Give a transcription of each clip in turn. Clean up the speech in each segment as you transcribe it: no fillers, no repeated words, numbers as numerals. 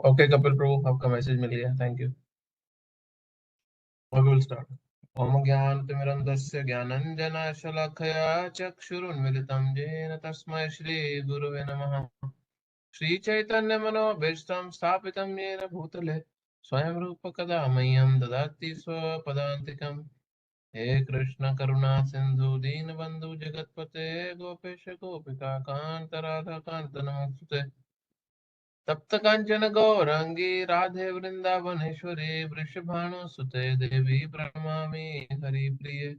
Okay Kapil प्रभु, आपका message मिल गया, थैंक यू। Will start. ओम ज्ञानतिमिरन्धस्य ज्ञानञ्जनशलाकया चक्षुरुन्मिलितं येन तस्मै श्रीगुरवे नमः। श्रीचैतन्यमनोभीष्टं स्थापितं येन भूतले स्वयं रूप कदा मह्यं ददाति स्वपदान्तिकम्। हे कृष्ण करुणा सिंधु दीनबंधु जगतपते गोपेश गोपिका कांत राधा कांत नमोस्तुते। तप्त कांचन गौरांगी राधे वृंदावनेश्वरी वृषभानुसुते देवी प्रणमामि हरिप्रिये।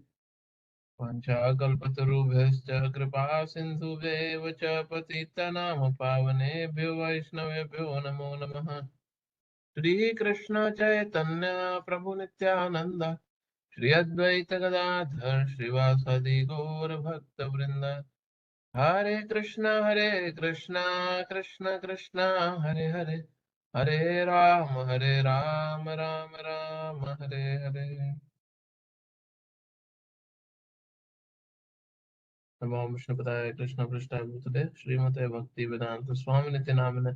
वाञ्छाकल्पतरुभ्यश्च कृपा सिन्धुभ्येव च पतितनाम पावनेभ्यो वैष्णवेभ्यो नमो नमः। श्रीकृष्ण चैतन्य प्रभु नित्यानंद श्री अद्वैत गदाधर श्रीवासादि गौर भक्त वृंद। हरे कृष्णा कृष्ण कृष्णा हरे हरे, हरे राम राम राम हरे हरे। नमो विष्णुपदाय कृष्ण पृष्ठाय भूतले श्रीमते भक्ति वेदांत स्वामी नित्य नामिने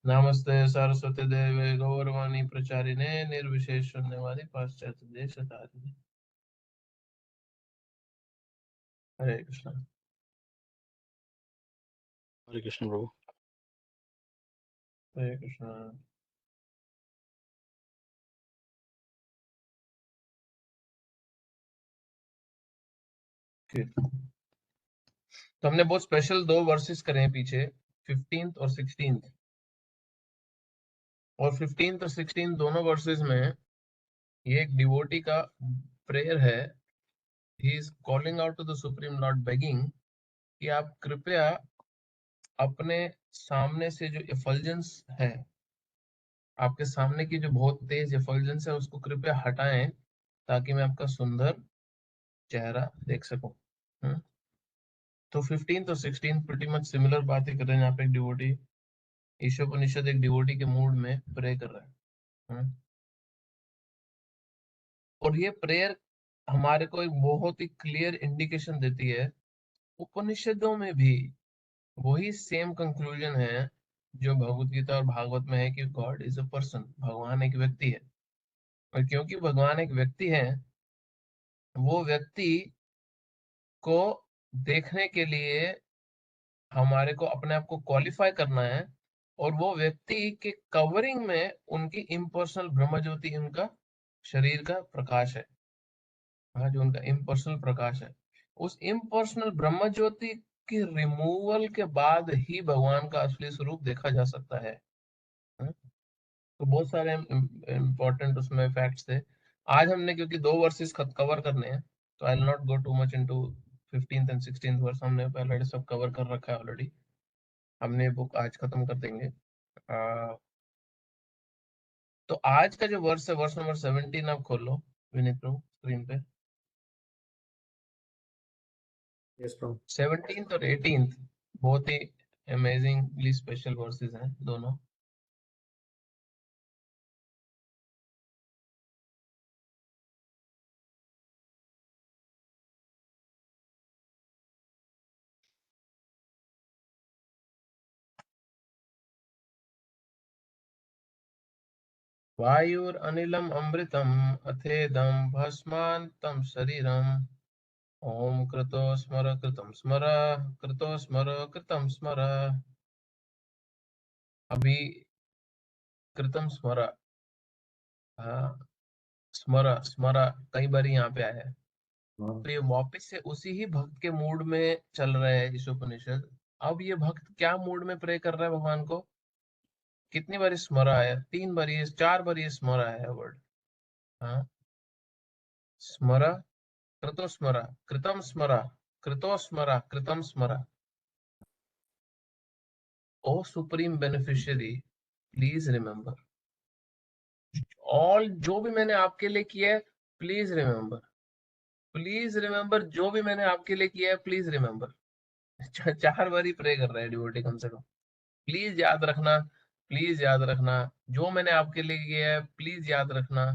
नमस्ते सरस्वती देवे गौरवाणी प्रचारिणे निर्विशेष शून्यवादी पाश्चात्य देश तारिणे। हरे कृष्ण। हरे कृष्ण प्रभु। हरे कृष्ण। तो हमने बहुत स्पेशल 2 वर्सेस करे हैं पीछे, 15th और 16th, और 15th और 16th दोनों वर्सेस में ये एक डिवोटी का प्रेयर है। He is calling out to the supreme lord begging कि आप कृपया अपने सामने से जो एफल्जेंस है, आपके सामने की जो बहुत तेज एफल्जेंस है उसको कृपया हटाएं ताकि मैं आपका सुंदर चेहरा देख सकूं। तो 15th और 16th प्रीटी मच सिमिलर बातें कर रहे हैं। यहाँ पे एक डिवोटी, ईशोपनिषद एक डिवोटी के मूड में प्रे कर रहा है। और ये प्रेयर हमारे को एक बहुत ही क्लियर इंडिकेशन देती है, उपनिषदों में भी वही सेम कंक्लूजन है जो भगवत गीता और भागवत में है कि गॉड इज अ पर्सन, भगवान एक व्यक्ति है। और क्योंकि भगवान एक व्यक्ति है, वो व्यक्ति को देखने के लिए हमारे को अपने आप को क्वालिफाई करना है, और वो व्यक्ति के कवरिंग में उनकी इम्पर्सनल ब्रह्म ज्योति, उनका शरीर का प्रकाश है। हाँ, जो उनका इम्पर्सनल प्रकाश है, उस इम्पर्सनल ब्रह्म ज्योति की रिमूवल के बाद ही भगवान का असली स्वरूप देखा जा सकता है। हाँ? तो बहुत सारे इम्पोर्टेंट उसमें फैक्ट्स थे। आज हमने क्योंकि 2 वर्सेस कवर करने हैं, तो I will not go to much into 15th and 16th verse. हमने पहले सब कवर कर रखा है ऑलरेडी। हमने बुक आज खत्म कर देंगे। तो आज का जो वर्स है, वर्स नंबर 17, आप खोल लो विनीत प्रभु स्क्रीन पे। यस प्रभु। 17th और 18th बहुत ही अमेजिंगली स्पेशल वर्सेस हैं दोनों। वायुरनिलम अमृतम अथेदम भस्मांतम शरीरम। ओम कृतो स्मर कृतम स्मर, कृतो स्मर कृतम स्मर। अभी कृतम स्मर, हाँ, स्मर स्मर कई बार यहाँ पे आया है। तो ये वापस से उसी ही भक्त के मूड में चल रहा है ईशोपनिषद। अब ये भक्त क्या मूड में प्रे कर रहा है भगवान को? कितनी बार स्मरा है? 3 बार, 4 बार ये स्मरा है वर्ड। हाँ, स्मरा, कृतो स्मरा, कृतम स्मरा, कृतो स्मरा, कृतम स्मरा। O supreme beneficiary, please remember all, जो भी मैंने आपके लिए किया है प्लीज रिमेम्बर, प्लीज रिमेम्बर, जो भी मैंने आपके लिए किया है प्लीज रिमेम्बर। 4 बार ही प्रे कर रहा है डिवोटी कम से कम। प्लीज याद रखना, प्लीज याद रखना, जो मैंने आपके लिए किया है प्लीज याद रखना।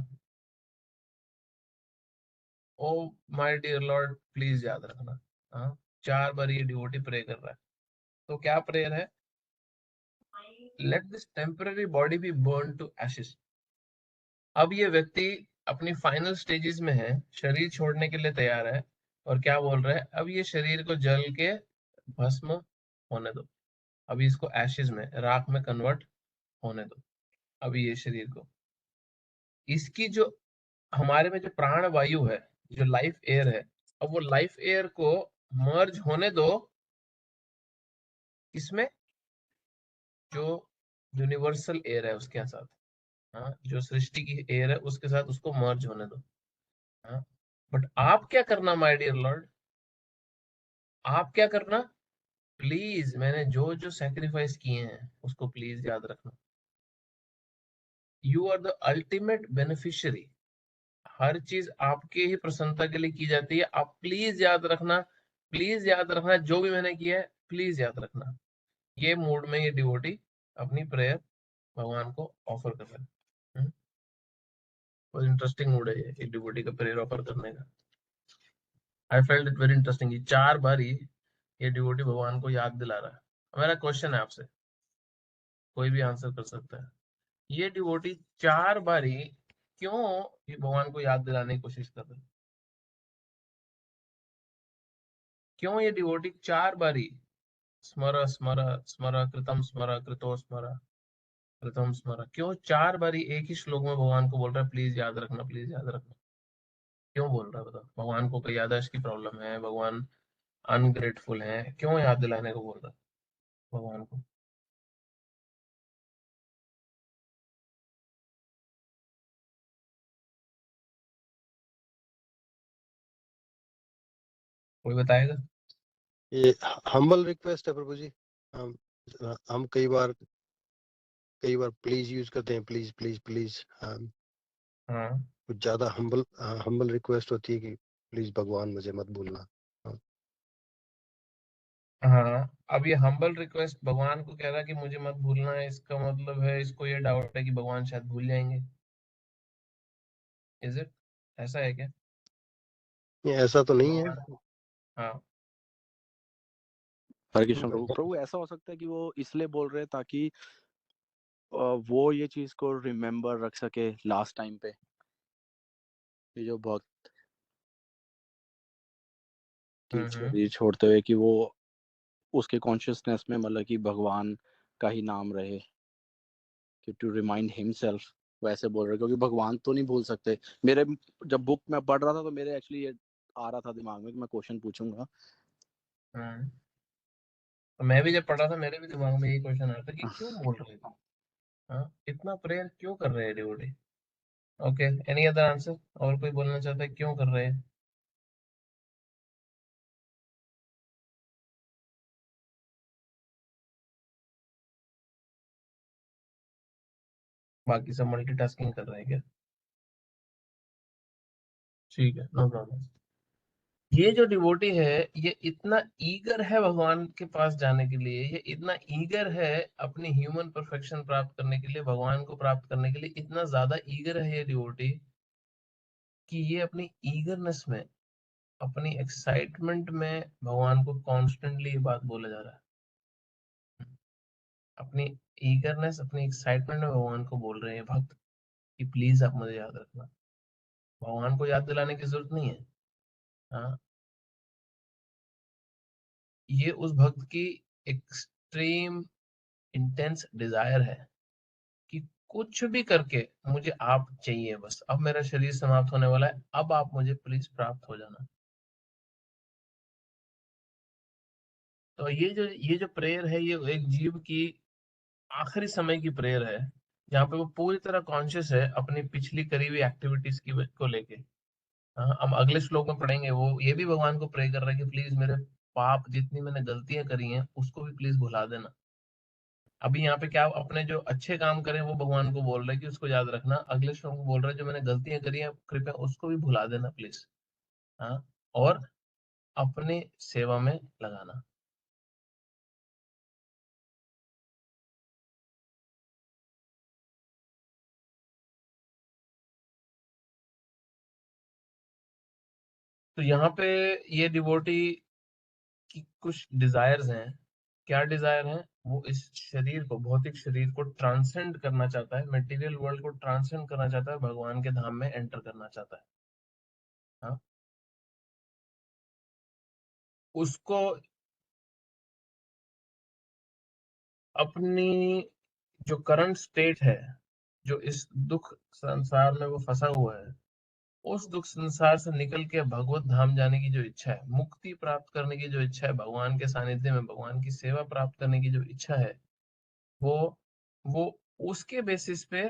Oh my dear lord, please याद रखना। हाँ, 4 बार ये डिवोटी प्रे कर रहा है। तो क्या प्रेयर है? let this temporary body be burned to ashes. अब ये व्यक्ति अपनी फाइनल स्टेजेस में है, शरीर छोड़ने के लिए तैयार है, और क्या बोल रहा है, अब ये शरीर को जल के भस्म होने दो, अभी इसको एशेज में, राख में कन्वर्ट होने दो, अभी ये शरीर को, इसकी जो हमारे में जो प्राण वायु है, जो लाइफ एयर है, अब वो लाइफ एयर को मर्ज होने दो, इसमें जो यूनिवर्सल एयर है उसके साथ, हाँ, जो सृष्टि की एयर है उसके साथ उसको मर्ज होने दो, हाँ। बट आप क्या करना माय डियर लॉर्ड, आप क्या करना, प्लीज मैंने जो जो सैक्रिफाइस किए हैं उसको प्लीज याद रखना। You are the ultimate beneficiary, हर चीज आपके ही प्रसन्नता के लिए की जाती है, आप प्लीज याद रखना, प्लीज याद रखना, जो भी मैंने किया है प्लीज याद रखना। ये मूड में ये डिवोटी अपनी प्रेयर भगवान को ऑफर कर रहे हैं। बहुत इंटरेस्टिंग मूड है ये डिवोटी का प्रेयर ऑफर करने का। I felt it very interesting, ये 4 बार ही ये डिवोटी भगवान को याद दिला रहा है। मेरा क्वेश्चन है आपसे, कोई भी आंसर कर सकता है, ये डिवोटी 4 बार ही क्यों ये भगवान को याद दिलाने की कोशिश कर रहे हैं? क्यों ये डिवोटी 4 बार ही स्मर स्मर स्मर कृतम स्मर कृतो स्मर कृतम स्मर, क्यों 4 बारी एक ही श्लोक में भगवान को बोल रहा है प्लीज याद रखना, प्लीज याद रखना, क्यों बोल रहा है बताओ? भगवान को कोई याददाश्त की प्रॉब्लम है, भगवान अनग्रेटफुल है, क्यों याद दिलाने को बोल रहा है भगवान को? कोई बताएगा? ये हम्बल रिक्वेस्ट है प्रभु जी। हम कई बार प्लीज यूज करते हैं, प्लीज प्लीज प्लीज। हाँ कुछ ज्यादा हम्बल रिक्वेस्ट होती है कि प्लीज भगवान मुझे मत भूलना। हाँ। हाँ, अब ये हम्बल रिक्वेस्ट भगवान को कह रहा है कि मुझे मत भूलना है, इसका मतलब है इसको ये डाउट है कि भगवान शायद भूल जाएंगे। इज इट, ऐसा है क्या? ये ऐसा तो नहीं है। भगवान, हाँ, हरे कृष्ण प्रभु। प्रभु ऐसा हो सकता है कि वो इसलिए बोल रहे हैं ताकि वो ये चीज को रिमेम्बर रख सके लास्ट टाइम पे, ये जो भक्त की शरीर छोड़ते हुए, कि वो उसके कॉन्शियसनेस में मतलब कि भगवान का ही नाम रहे, कि टू रिमाइंड हिमसेल्फ। वैसे बोल रहे हैं, क्योंकि भगवान तो नहीं भूल सकते। मेरे जब बुक में पढ़ रहा था तो मेरे एक्चुअली ये आ रहा था दिमाग में कि मैं क्वेश्चन पूछूंगा। तो मैं भी जब पढ़ा था मेरे भी दिमाग में यही क्वेश्चन आया था कि क्यों बोल रहे थे, हाँ, इतना प्रेयर क्यों कर रहे हैं devotee? Okay, any other answer? और कोई बोलना चाहता है क्यों कर रहे हैं? बाकी सब मल्टीटास्किंग कर रहे हैं क्या? ठीक है, नो प्रॉब्लम। ये जो डिवोटी है, ये इतना ईगर है भगवान के पास जाने के लिए, ये इतना ईगर है अपनी ह्यूमन परफेक्शन प्राप्त करने के लिए, भगवान को प्राप्त करने के लिए इतना ज्यादा ईगर है ये डिवोटी, कि ये अपनी ईगरनेस में, अपनी एक्साइटमेंट में भगवान को कॉन्स्टेंटली ये बात बोला जा रहा है। अपनी ईगरनेस, अपनी एक्साइटमेंट में भगवान को बोल रहे हैं भक्त कि प्लीज आप मुझे याद रखना। भगवान को याद दिलाने की जरूरत नहीं है, हाँ, ये उस भक्त की एक्सट्रीम इंटेंस डिजायर है कि कुछ भी करके मुझे आप चाहिए, बस अब मेरा शरीर समाप्त होने वाला है, अब आप मुझे प्लीज प्राप्त हो जाना। तो ये जो प्रेयर है, ये एक जीव की आखिरी समय की प्रेयर है, जहाँ पे वो पूरी तरह कॉन्शियस है अपनी पिछली करी हुई एक्टिविटीज की को लेके। हाँ, हम अगले श्लोक में पढ़ेंगे, वो ये भी भगवान को प्रे कर रहा है कि प्लीज मेरे पाप, जितनी मैंने गलतियां करी हैं उसको भी प्लीज भुला देना। अभी यहाँ पे क्या, अपने जो अच्छे काम करें वो भगवान को बोल रहे हैं कि उसको याद रखना, अगले श्लोक में बोल रहे हैं जो मैंने गलतियां करी हैं कृपया उसको भी भुला देना प्लीज, हाँ, और अपने सेवा में लगाना। तो यहाँ पे ये डिवोटी की कुछ डिजायर्स हैं। क्या डिजायर हैं? वो इस शरीर को, भौतिक शरीर को ट्रांसेंड करना चाहता है, मटेरियल वर्ल्ड को ट्रांसेंड करना चाहता है, भगवान के धाम में एंटर करना चाहता है। हाँ, उसको अपनी जो करंट स्टेट है, जो इस दुख संसार में वो फंसा हुआ है, उस दुख संसार से निकल के भगवत धाम जाने की जो इच्छा है, मुक्ति प्राप्त करने की जो इच्छा है, भगवान के सानिध्य में भगवान की सेवा प्राप्त करने की जो इच्छा है, वो वो उसके बेसिस पे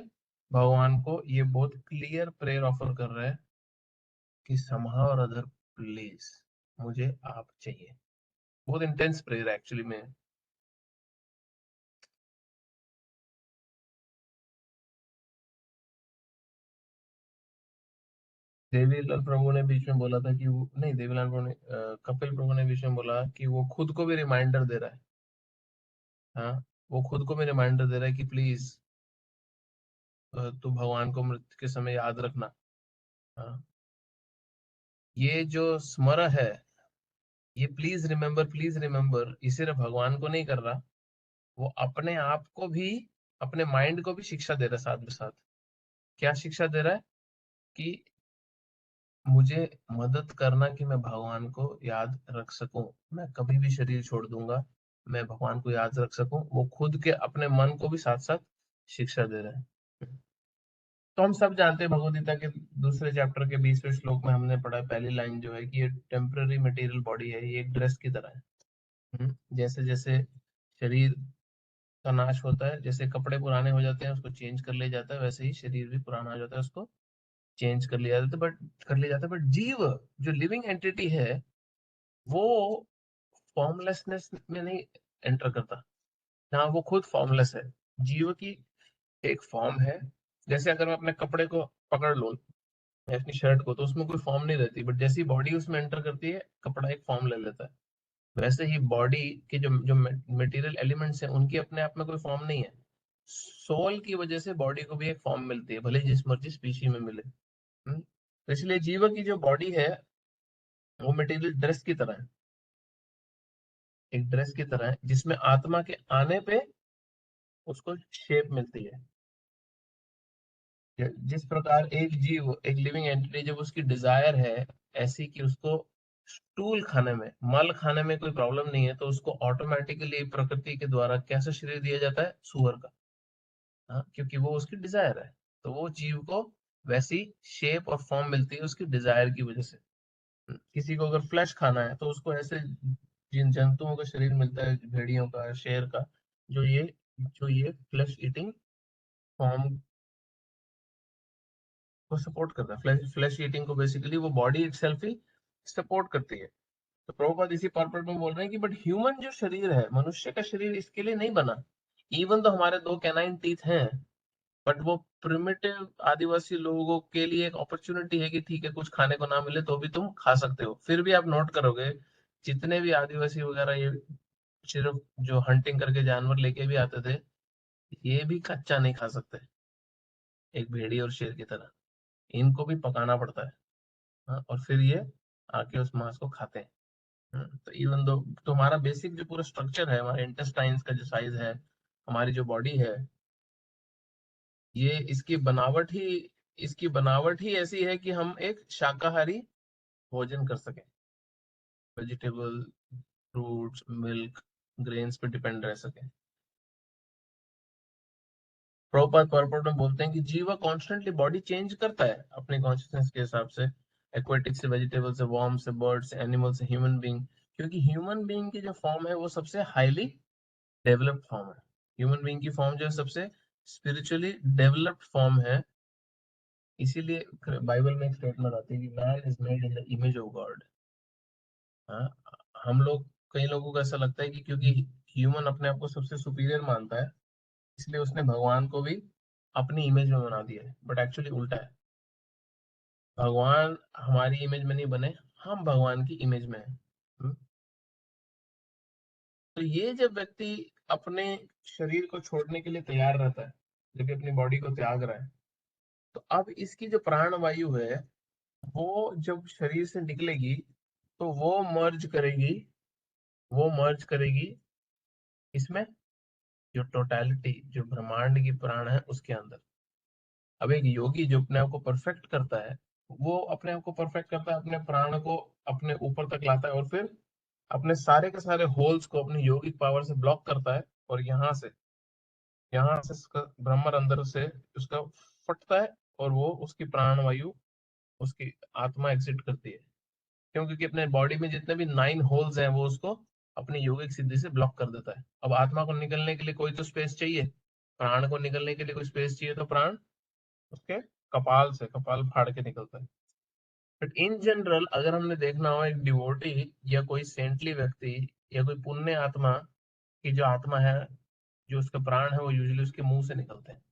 भगवान को ये बहुत क्लियर प्रेयर ऑफर कर रहा है कि समहाउ और अदर प्लीज, मुझे आप चाहिए। बहुत इंटेंस प्रेयर एक्चुअली में। देवीलाल प्रभु ने बीच में बोला था कि वो, नहीं, देवीलाल प्रभु ने कपिल प्रभु ने बीच में बोला कि वो खुद को भी रिमाइंडर दे रहा है। हाँ, वो खुद को भी रिमाइंडर दे रहा है कि प्लीज तू भगवान को मृत्यु के समय याद रखना। हाँ, ये जो स्मर है, ये प्लीज रिमेम्बर, ये सिर्फ भगवान को नहीं कर रहा, वो अपने आप को भी, अपने माइंड को भी शिक्षा दे रहा है साथ में साथ। क्या शिक्षा दे रहा है? कि मुझे मदद करना कि मैं भगवान को याद रख सकूं, मैं कभी भी शरीर छोड़ दूंगा, मैं भगवान को याद रख सकूं। वो खुद के अपने मन को भी साथ साथ शिक्षा दे रहे हैं। तो हम सब जानते हैं भगवद गीता के दूसरे चैप्टर के 20वें श्लोक में हमने पढ़ा, पहली लाइन जो है कि ये टेम्पररी मटेरियल बॉडी है, ये एक ड्रेस की तरह है। जैसे जैसे शरीर का नाश होता है, जैसे कपड़े पुराने हो जाते हैं उसको चेंज कर लिया जाता है, वैसे ही शरीर भी पुराना हो जाता है, उसको चेंज कर लिया जाता है। बट जीव जो लिविंग एंटिटी है, वो फॉर्मलेसनेस में नहीं एंटर करता। ना वो खुद फॉर्मलेस है। जीव की एक फॉर्म है। जैसे अगर मैं अपने कपड़े को पकड़ लूं, अपनी शर्ट को, तो उसमें कोई फॉर्म नहीं रहती, बट जैसी बॉडी उसमें एंटर करती है, कपड़ा एक फॉर्म ले लेता है। वैसे ही बॉडी के जो जो मटेरियल एलिमेंट्स हैं, उनकी अपने आप में कोई फॉर्म नहीं है। सोल की वजह से बॉडी को भी एक फॉर्म मिलती है, भले जिस मर्जी स्पीशी में मिले। तो इसलिए जीव की जो बॉडी है, वो मटेरियल ड्रेस की तरह है, एक ड्रेस की तरह है, जिसमें आत्मा के आने पे उसको शेप मिलती है। जिस प्रकार एक जीव, एक लिविंग एंटिटी, जब उसकी डिजायर है ऐसी कि उसको स्टूल खाने में, मल खाने में कोई प्रॉब्लम नहीं है, तो उसको ऑटोमेटिकली प्रकृति के द्वारा कैसा शरीर दिया जाता है? सुअर का। हाँ, क्योंकि वो उसकी डिजायर है। तो वो जीव को वैसी शेप और फॉर्म मिलती है उसकी डिजायर की वजह से। किसी को अगर फ्लैश खाना है तो उसको ऐसे जिन जंतुओं का शरीर मिलता है, भेड़ियों का, शेर का, जो ये फ्लैश ईटिंग फॉर्म को सपोर्ट करता है। फ्लैश ईटिंग को बेसिकली वो बॉडी इटसेल्फ ही सपोर्ट करती है। तो प्रभुपाद इसी पर्पस में बोल रहे हैं कि बट ह्यूमन जो शरीर है, मनुष्य का शरीर इसके लिए नहीं बना। इवन तो हमारे 2 कैनाइन टीथ हैं, बट वो प्रिमिटिव आदिवासी लोगों के लिए एक अपॉर्चुनिटी है कि ठीक है, कुछ खाने को ना मिले तो भी तुम खा सकते हो। फिर भी आप नोट करोगे, जितने भी आदिवासी वगैरह ये सिर्फ जो हंटिंग करके जानवर लेके भी आते थे, ये भी कच्चा नहीं खा सकते, एक भेड़ी और शेर की तरह। इनको भी पकाना पड़ता है। हाँ, और फिर ये आके उस मांस को खाते हैं। तो इवन दो तुम्हारा बेसिक जो पूरा स्ट्रक्चर है, हमारे इंटेस्टाइन्स का जो साइज है, हमारी जो बॉडी है, ये इसकी बनावट ही ऐसी है कि हम एक शाकाहारी भोजन कर सकें, वेजिटेबल, फ्रूट्स, मिल्क, ग्रेन्स पे डिपेंड रह सके। प्रभुपाद पर्पट में बोलते हैं कि जीवा कॉन्स्टेंटली बॉडी चेंज करता है अपने कॉन्शियसनेस के हिसाब से, एक्वेटिक से वेजिटेबल से वर्म से बर्ड से एनिमल से ह्यूमन बीइंग। क्योंकि ह्यूमन बीइंग की जो फॉर्म है वो सबसे हाईली डेवलप्ड फॉर्म है। ह्यूमन बीइंग की फॉर्म जो है सबसे स्पिरिचुअली डेवलप्ड फॉर्म है। इसीलिए बाइबल में एक स्टेटमेंट आती है कि man is made in the image of God. हाँ, हम लोग, कई लोगों को ऐसा लगता है कि क्योंकि ह्यूमन अपने आप को सबसे सुपीरियर मानता है, इसलिए उसने भगवान को भी अपनी इमेज में बना दिया है, बट एक्चुअली उल्टा है। भगवान हमारी इमेज में नहीं बने, हम भगवान की इमेज में हैं। तो ये जब व्यक्ति अपने शरीर को छोड़ने के लिए तैयार रहता है, जब अपनी बॉडी को त्याग रहा है, तो अब इसकी जो प्राण वायु है, वो जब शरीर से निकलेगी, तो वो मर्ज करेगी इसमें, जो टोटलिटी, जो ब्रह्मांड की प्राण है उसके अंदर। अब एक योगी जो अपने आप को परफेक्ट करता है, वो अपने आप को परफेक्ट करता है, अपने प्राण को अपने ऊपर तक लाता है और फिर अपने सारे के सारे होल्स को अपनी योगिक पावर से ब्लॉक करता है, और यहाँ से उसका ब्रह्म अंदर से उसका फटता है, और वो उसकी प्राण वायु, उसकी आत्मा एग्जिट करती है। क्यों? क्योंकि अपने बॉडी में जितने भी 9 होल्स हैं वो उसको अपनी योगिक सिद्धि से ब्लॉक कर देता है। अब आत्मा को निकलने के लिए कोई तो स्पेस चाहिए, प्राण को निकलने के लिए कोई स्पेस चाहिए, तो प्राण उसके कपाल से, कपाल फाड़ के निकलता है। बट इन जनरल अगर हमने देखना हो, एक डिवोटी या कोई सेंटली व्यक्ति या कोई पुण्य आत्मा की जो आत्मा है, जो उसका प्राण है, वो यूजुअली उसके मुंह से निकलते हैं।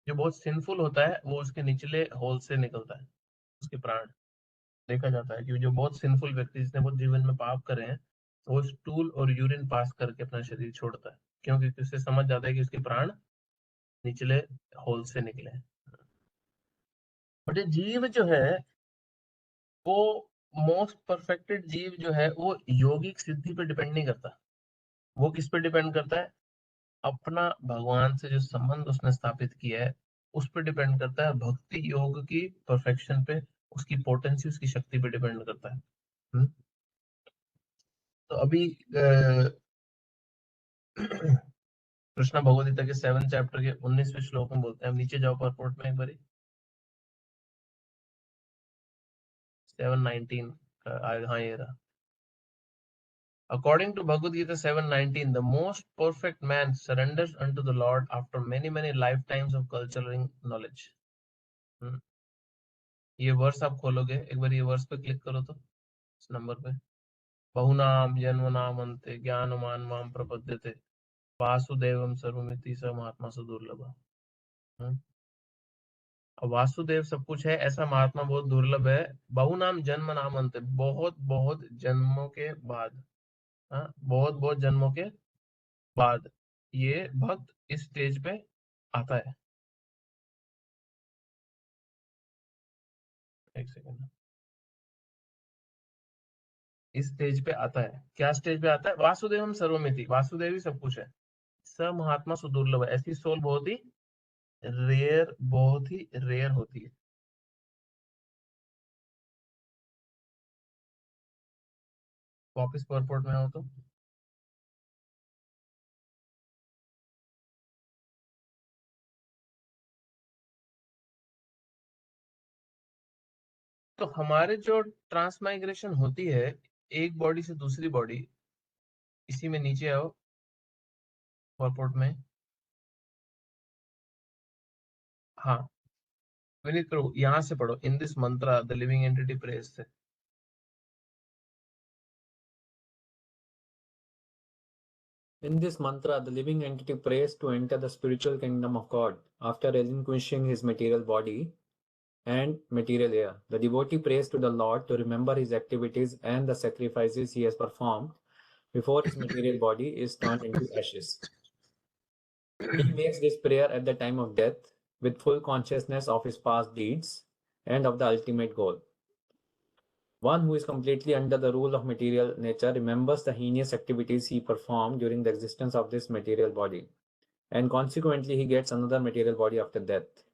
जो बहुत सिंफुल होता है वो उसके निचले होल से निकलता है, उसके प्राण। देखा जाता है कि जो बहुत सिंफुल व्यक्ति, जिसने बहुत जीवन में पाप करे हैं, वो स्टूल और यूरिन पास करके अपना शरीर छोड़ता है। क्योंकि उससे समझ जाता है कि उसके प्राण निचले होल से निकले हैं। बट ये जीव जो है, वो मोस्ट परफेक्टेड जीव जो है, वो योगिक सिद्धि पे डिपेंड नहीं करता। वो किस पे डिपेंड करता है? अपना भगवान से जो संबंध उसने स्थापित किया है उस पर डिपेंड करता है। भक्ति योग की परफेक्शन पे, उसकी पोटेंसी, उसकी शक्ति पे डिपेंड करता है। तो अभी कृष्णा भगवद गीता के 7 चैप्टर के 19वें श्लोक में बोलते हैं, नीचे जाओ परपोर्ट में एक बारी, 7:19 हाँ ये रहा। According to Bhagavad Gita 7:19, the most perfect man surrenders unto the Lord after many lifetimes of culturing knowledge. ये वर्स आप खोलोगे एक बार, ये वर्स पे क्लिक करो तो इस नंबर पे, बहुनाम जन्मनाम अन्ते ज्ञानमान माम प्रपद्यते वासुदेवम सर्वमिति स महात्मा सुदुर्लभ। और वासुदेव सब कुछ है, ऐसा महात्मा बहुत दुर्लभ है। बहुनाम जन्म नाम अंत, बहुत बहुत जन्मों के बाद, हाँ, बहुत बहुत जन्मों के बाद ये भक्त इस स्टेज पे आता है। एक सेकंड, इस स्टेज पे आता है। क्या स्टेज पे आता है? वासुदेवम सर्वमिति, वासुदेव ही सब कुछ है, स महात्मा सुदुर्लभ है। ऐसी सोल बहुत ही रेयर, बहुत ही रेयर होती है। वापिस परपोर्ट में आओ तो हमारे जो ट्रांसमाइग्रेशन होती है एक बॉडी से दूसरी बॉडी, इसी में नीचे आओ परपोर्ट में, हाँ विनीत प्रभु यहाँ से पढ़ो, in this Mantra the living entity praise से। In this mantra, the living entity prays to enter the spiritual kingdom of God after relinquishing his material body and material air. The devotee prays to the Lord to remember his activities and the sacrifices he has performed before his material body is turned into ashes. He makes this prayer at the time of death with full consciousness of his past deeds and of the ultimate goal. One who is completely under the rule of material nature remembers the heinous activities he performed during the existence of this material body, and consequently he gets another material body after death.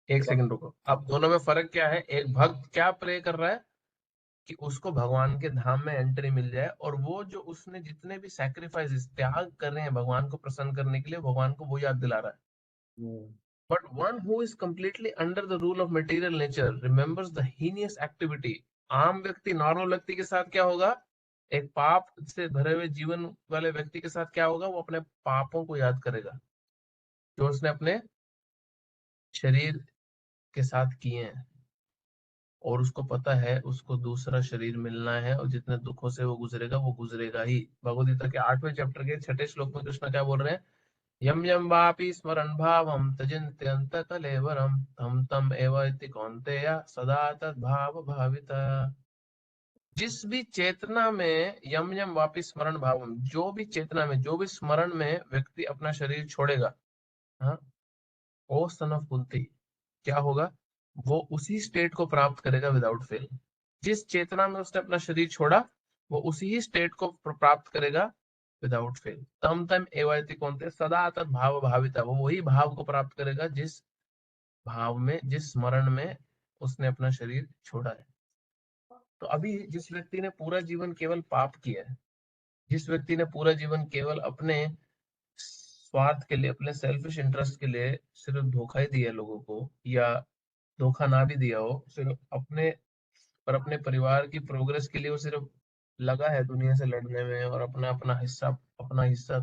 एक second रुको, अब दोनों में फर्क क्या है? एक भक्त क्या प्रे कर रहा है कि उसको भगवान के धाम में एंट्री मिल जाए, और वो जो उसने जितने भी सैक्रिफाइसेस, त्याग कर रहे हैं भगवान को प्रसन्न करने के लिए, भगवान को वो याद दिला रहा है। But one who is completely under the rule of material nature remembers the heinous activity. आम व्यक्ति, नॉर्मल व्यक्ति के साथ क्या होगा? एक पाप से भरे हुए जीवन वाले व्यक्ति के साथ क्या होगा? वो अपने पापों को याद करेगा जो उसने अपने शरीर के साथ किए हैं, और उसको पता है उसको दूसरा शरीर मिलना है, और जितने दुखों से वो गुजरेगा ही। भगवद गीता के 8वें चैप्टर के 6ठे श्लोक में कृष्ण क्या बोल रहे हैं? यम यम वापि स्मरन् भावं त्यजन्त्यन्त कलेवरं तं तं एव इति कौन्तेय सदा तद्भाव भाविता। जिस भी चेतना में यम यम वापि स्मरण भावम, जो भी चेतना में, जो भी स्मरण में व्यक्ति अपना शरीर छोड़ेगा, हाँ, ओ सन ऑफ कुंती, क्या होगा? वो उसी स्टेट को प्राप्त करेगा विदाउट फेल। जिस चेतना में उसने अपना शरीर छोड़ा, वो उसी ही स्टेट को प्राप्त करेगा विदाउट फेल। तम तम एवायति कौनते, सदा तत् भाव भाविता, वो वही भाव को प्राप्त करेगा जिस भाव में, जिस स्मरण में उसने अपना शरीर छोड़ा है। तो अभी जिस व्यक्ति ने पूरा जीवन केवल पाप किया है, जिस व्यक्ति ने पूरा जीवन केवल अपने स्वार्थ के लिए, अपने सेल्फिश इंटरेस्ट के लिए सिर्फ धोखा ही दिया लोगों को, या धोखा ना भी दिया हो, सिर्फ अपने और अपने परिवार की प्रोग्रेस के लिए वो सिर्फ लगा है दुनिया से लड़ने में और अपना हिस्सा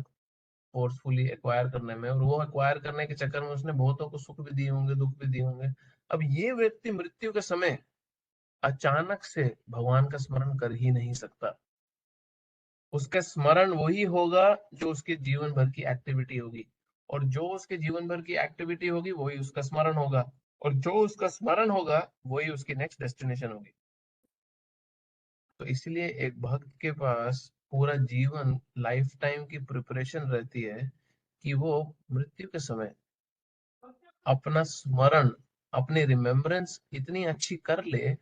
फोर्सफुली एक्वायर करने में, और वो एक्वायर करने के चक्कर में उसने बहुतों को सुख भी दिए होंगे, दुख भी दिए होंगे। अब ये व्यक्ति मृत्यु के समय अचानक से भगवान का स्मरण कर ही नहीं सकता। उसका स्मरण वही होगा जो उसके जीवन भर की एक्टिविटी होगी, और जो उसके जीवन भर की एक्टिविटी होगी वही उसका स्मरण होगा, और जो उसका स्मरण होगा वही उसकी नेक्स्ट डेस्टिनेशन होगी। तो इसलिए एक भक्त के पास पूरा जीवन, लाइफ टाइम की प्रिपरेशन रहती है कि वो मृत्यु के समय अपना स्मरण, अपनी रिमेम्बरेंस इतनी अच्छी कर ले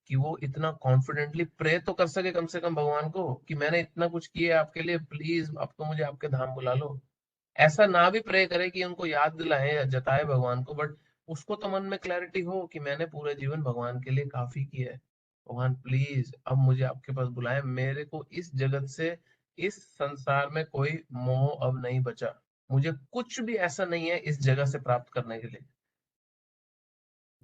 कि वो इतना कॉन्फिडेंटली प्रे तो कर सके कम से कम भगवान को कि मैंने इतना कुछ किया आपके लिए, प्लीज अब तो मुझे आपके धाम बुला लो। ऐसा ना भी प्रे करे कि उनको याद दिलाए या जताए भगवान को, बट उसको तो मन में क्लैरिटी हो कि मैंने पूरा जीवन भगवान के लिए काफी किया है, भगवान प्लीज अब मुझे आपके पास बुलाए, मेरे को इस जगत से, इस संसार में कोई मोह अब नहीं बचा, मुझे कुछ भी ऐसा नहीं है इस जगह से प्राप्त करने के लिए।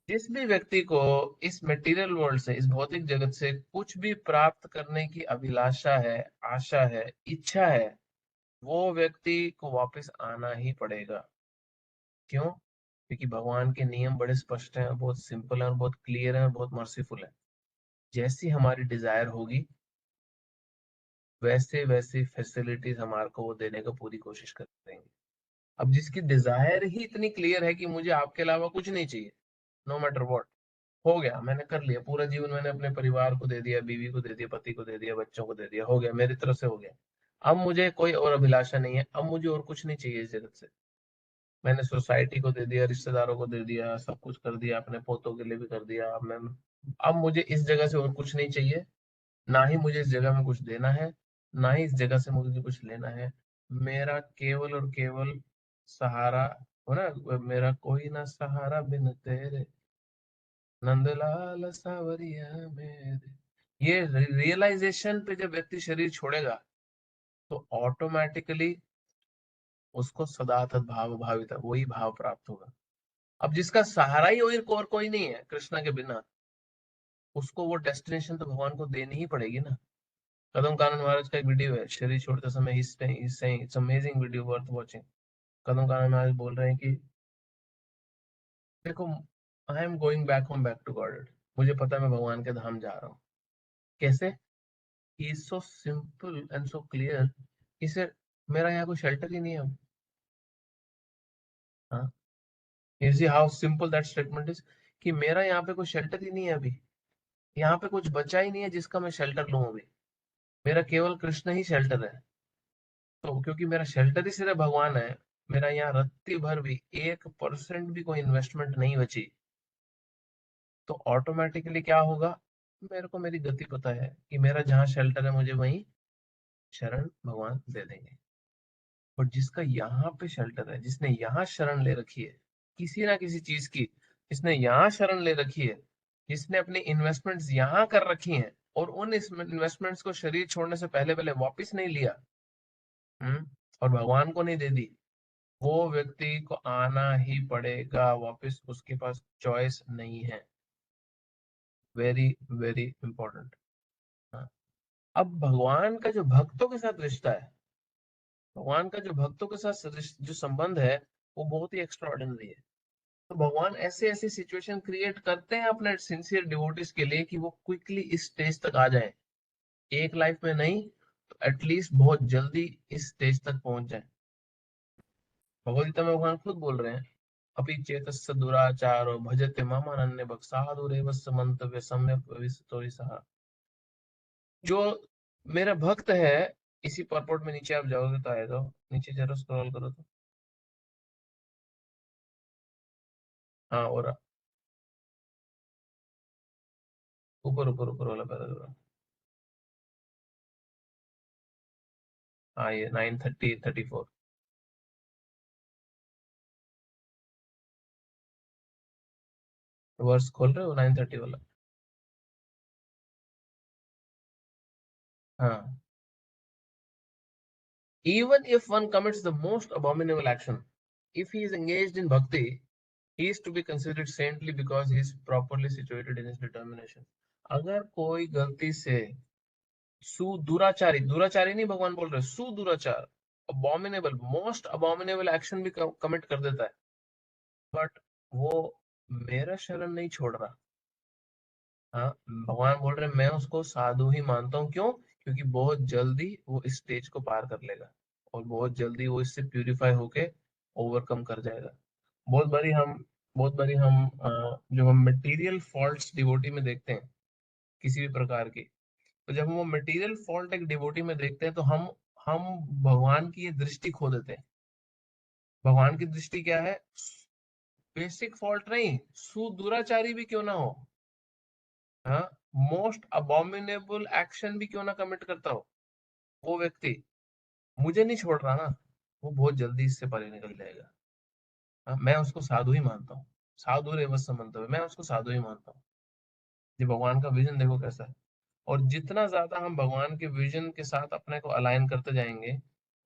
जिस भी व्यक्ति को इस मटेरियल वर्ल्ड से, इस भौतिक जगत से कुछ भी प्राप्त करने की अभिलाषा है, आशा है, इच्छा है, वो व्यक्ति को वापस आना ही पड़ेगा। क्यों? क्योंकि भगवान के नियम बड़े स्पष्ट हैं, बहुत सिंपल है, और बहुत क्लियर है, और बहुत मर्सीफुल है। जैसी हमारी डिजायर होगी वैसे वैसे फैसिलिटीज हमारे को वो देने का पूरी कोशिश करेंगे। अब जिसकी डिजायर ही इतनी क्लियर है कि मुझे आपके अलावा कुछ नहीं चाहिए, नो मैटर व्हाट, हो गया, मैंने कर लिया, पूरा जीवन मैंने अपने परिवार को दे दिया, बीवी को दे दिया, पति को दे दिया, बच्चों को दे दिया, हो गया, मेरी तरफ से हो गया, अब मुझे कोई और अभिलाषा नहीं है, अब मुझे और कुछ नहीं चाहिए इस जगत से। मैंने सोसाइटी को दे दिया, रिश्तेदारों को दे दिया, सब कुछ कर दिया, अपने पोतों के लिए भी कर दिया, अब मुझे इस जगह से और कुछ नहीं चाहिए, ना ही मुझे इस जगह में कुछ देना है, ना ही इस जगह से मुझे कुछ लेना है। मेरा केवल और केवल सहारा हो ना, मेरा कोई ना सहारा बिन तेरे, नंदलाल सावरिया मेरे। ये रियलाइजेशन पे जब व्यक्ति शरीर छोड़ेगा तो ऑटोमेटिकली उसको सदा भाव भाविता, वही भाव प्राप्त होगा। अब जिसका सहारा ही और कोई नहीं है कृष्णा के बिना, उसको वो डेस्टिनेशन तो भगवान को देनी ही पड़ेगी ना। कदम कानन महाराज का एक वीडियो है शरीर छोड़ते समय, it's amazing video, worth watching. Kadam Kanan Maharaj बोल रहे हैं कि देखो, I am going back home, back to God, मुझे पता है मैं भगवान के धाम जा रहा हूँ। कैसे? He is so simple and so clear, इसे मेरा यहाँ कोई शेल्टर ही नहीं है अब। हाँ, you see how simple that statement is, कि मेरा यहाँ पे कोई शेल्टर ही नहीं है अभी, यहाँ पे कुछ बचा ही नहीं है जिसका मैं शेल्टर लूं अभी, मेरा केवल कृष्ण ही शेल्टर है। तो क्योंकि मेरा शेल्टर ही सिर्फ भगवान है, मेरा यहाँ रत्ती भर भी 1% भी कोई इन्वेस्टमेंट नहीं बची, तो ऑटोमेटिकली क्या होगा, मेरे को मेरी गति पता है कि मेरा जहाँ शेल्टर है मुझे वहीं शरण भगवान दे देंगे। और जिसका यहाँ पे शेल्टर है, जिसने यहाँ शरण ले रखी है किसी ना किसी चीज की, जिसने यहाँ शरण ले रखी है, जिसने अपनी इन्वेस्टमेंट्स यहाँ कर रखी हैं और उन इन्वेस्टमेंट्स को शरीर छोड़ने से पहले पहले वापस नहीं लिया, और भगवान को नहीं दे दी, वो व्यक्ति को आना ही पड़ेगा वापस, उसके पास चॉइस नहीं है। Very very important. अब भगवान का जो भक्तों के साथ रिश्ता है, भगवान का जो भक्तों के साथ जो संबंध है, वो बहुत ही एक्स्ट्राऑर्डिनरी है। तो भगवान ऐसे ऐसे सिचुएशन क्रिएट करते हैं अपने सिंसियर डिवोटीज के लिए कि वो क्विकली इस स्टेज तक आ जाए, एक लाइफ में नहीं तो एटलीस्ट बहुत जल्दी इस स्टेज तक पहुंच जाए। भगवद गीता में भगवान खुद बोल रहे हैं, अपि चेतस्य दुराचारो भजते मम अनन्य भक्त साधुरेवस्य मंतव्य सम्यक विस्ततो सहा। जो मेरा भक्त है, इसी परपोर्ट में नीचे आप जाओगे तो आएगा, नीचे जरा स्क्रॉल करो तो, हाँ, और ऊपर ऊपर ऊपर वाला पैराग्राफ, हाँ ये 9:30-34 वर्स खोल रहे हो 9:30 वाला। हाँ, even if one commits the most abominable action, if he is engaged in bhakti, he is to be considered saintly because he is properly situated in his determination. अगर कोई गलती से सुदुराचारी, दुराचारी नहीं भगवान बोल रहे, सुदुराचार, अबॉमिनेबल, मोस्ट अबॉमिनेबल एक्शन भी कमिट कर देता है, बट वो मेरा शरण नहीं छोड़ रहा, हाँ, भगवान बोल रहे मैं उसको साधु ही मानता हूँ। क्यों? क्योंकि बहुत जल्दी वो इस स्टेज को पार कर लेगा और बहुत जल्दी वो इससे प्यूरिफाई होके ओवरकम कर जाएगा। बहुत बारी हम जब हम मटेरियल फॉल्ट्स डिवोटी में देखते हैं किसी भी प्रकार की, तो जब हम वो मटेरियल फॉल्ट एक डिवोटी में देखते हैं तो हम भगवान की ये दृष्टि खो देते हैं। भगवान की दृष्टि क्या है? बेसिक फॉल्ट नहीं, सुदुराचारी भी क्यों ना हो, हाँ, मोस्ट अबॉमिनेबल एक्शन भी क्यों ना कमिट करता हो, वो व्यक्ति मुझे नहीं छोड़ रहा ना, वो बहुत जल्दी इससे परे निकल जाएगा। हाँ, मैं उसको साधु ही मानता हूँ। साधु रेव समंतव्य, मैं उसको साधु ही मानता हूँ। ये भगवान का विजन देखो कैसा है। और जितना ज्यादा हम भगवान के विजन के साथ अपने को अलाइन करते जाएंगे,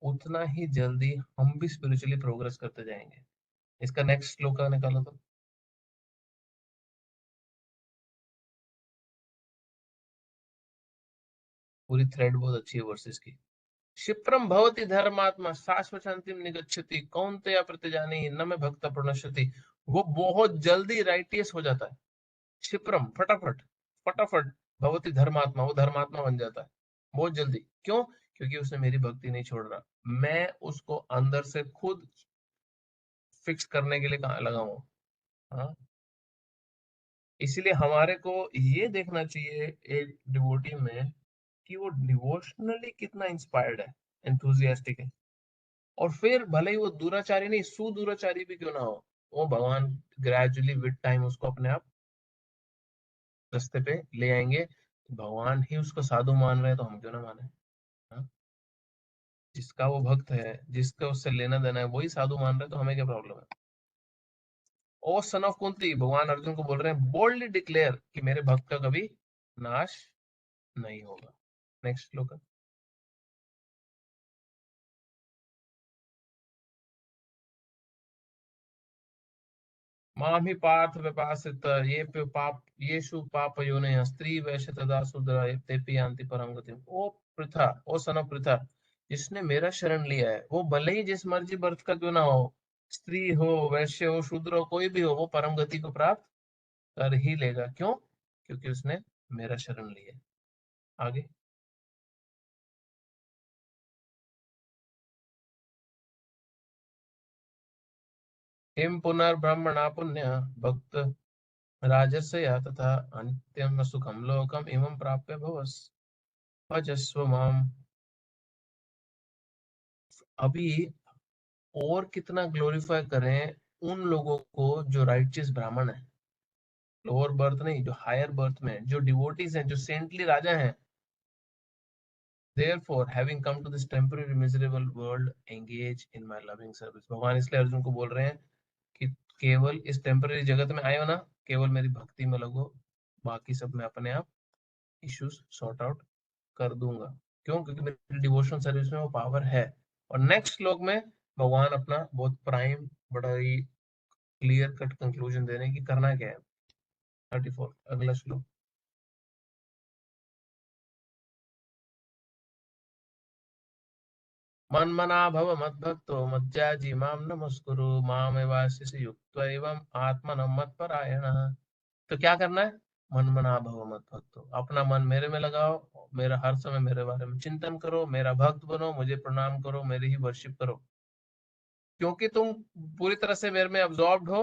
उतना ही जल्दी हम भी स्पिरिचुअली प्रोग्रेस करते जाएंगे। इसका नेक्स्ट श्लोक निकालो तो। पूरी थ्रेड बहुत अच्छी है वर्सेस की। क्षिप्रम भवति धर्मात्मा शाश्वशांतिम निगच्छति कौन्तेय प्रतिजानी न मे भक्त प्रणश्यति। वो बहुत जल्दी राइटियस हो जाता है। क्षिप्रम, फटाफट, फटाफट, भवति धर्मात्मा, वो धर्मात्मा बन जाता है बहुत जल्दी। क्यों? क्योंकि उसने मेरी भक्ति नहीं छोड़ रहा, मैं उसको अंदर से खुद फिक्स करने के लिए कहाँ लगा हूँ। हाँ, इसीलिए हमारे को ये देखना चाहिए एक डिवोटी में कि वो डिवोशनली कितना इंस्पायर्ड है, एंथुजियास्टिक है। और फिर भले ही वो दुराचारी नहीं, सुदुराचारी भी क्यों ना हो, वो भगवान ग्रेजुअली विद टाइम उसको अपने आप रास्ते पे ले आएंगे। भगवान ही उसको साधु मान रहे हैं तो हम क्यों ना माने। हाँ? जिसका वो भक्त है, जिसका उससे लेना देना है, वही साधु मान रहे हैं तो हमें क्या प्रॉब्लम है। ओ सन ऑफ कुंती, भगवान अर्जुन को बोल रहे हैं बोल्डली डिक्लेयर कि मेरे भक्त का कभी नाश नहीं होगा। नेक्स्ट श्लोक। मां ही पार्थ व्यपासित ये पाप येषु पाप योनयः स्त्री वैश्य तथा शूद्र तेपि यान्ति परम गतिम्। ओ पृथा, ओ सन ऑफ पृथा, जिसने मेरा शरण लिया है वो भले ही जिस मर्जी बर्थ का क्यों ना हो, स्त्री हो, वैश्य हो, शूद्र हो, कोई भी हो, वो परम गति को प्राप्त कर ही लेगा। क्यों? क्योंकि उसने मेरा शरण लिया है। आगे। किम पुनर्ब्रह्मणा पुण्य भक्त राजस्य या तथा अनित्यम सुखम लोकम इमं प्राप्य भवस भजस्व माम। अभी और कितना ग्लोरीफाई करें उन लोगों को जो राइचियस ब्राह्मण है, लोअर बर्थ नहीं, जो हायर बर्थ में, जो डिवोटीज हैं, जो सेंटली राजा हैं। Therefore, having come to this temporary miserable world, engage in my loving service। भगवान इसलिए अर्जुन को बोल रहे हैं कि केवल इस टेम्पररी जगत में आए हो ना, केवल मेरी भक्ति में लगो, बाकी सब मैं अपने आप इश्यूज सॉर्ट आउट कर दूंगा। क्यों? क्योंकि मेरी डिवोशनल सर्विस में वो पावर है। और नेक्स्ट श्लोक में भगवान अपना बहुत प्राइम, बड़ा ही क्लियर कट कंक्लूजन दे रहे हैं कि करना क्या है। 34 अगला श्लोक। मन्मना भव मद्भक्तो मज्जाजी माम नमस्कुरु मामेवास्यसि युक्त्वा एवं आत्मनं मत्परायणः। तो क्या करना है? मनमना भव मद्भक्तो, अपना मन मेरे में लगाओ, मेरा हर समय मेरे बारे में चिंतन करो, मेरा भक्त बनो, मुझे प्रणाम करो, मेरी ही वर्शिप करो। क्योंकि तुम पूरी तरह से मेरे में अब्सॉर्ब्ड हो,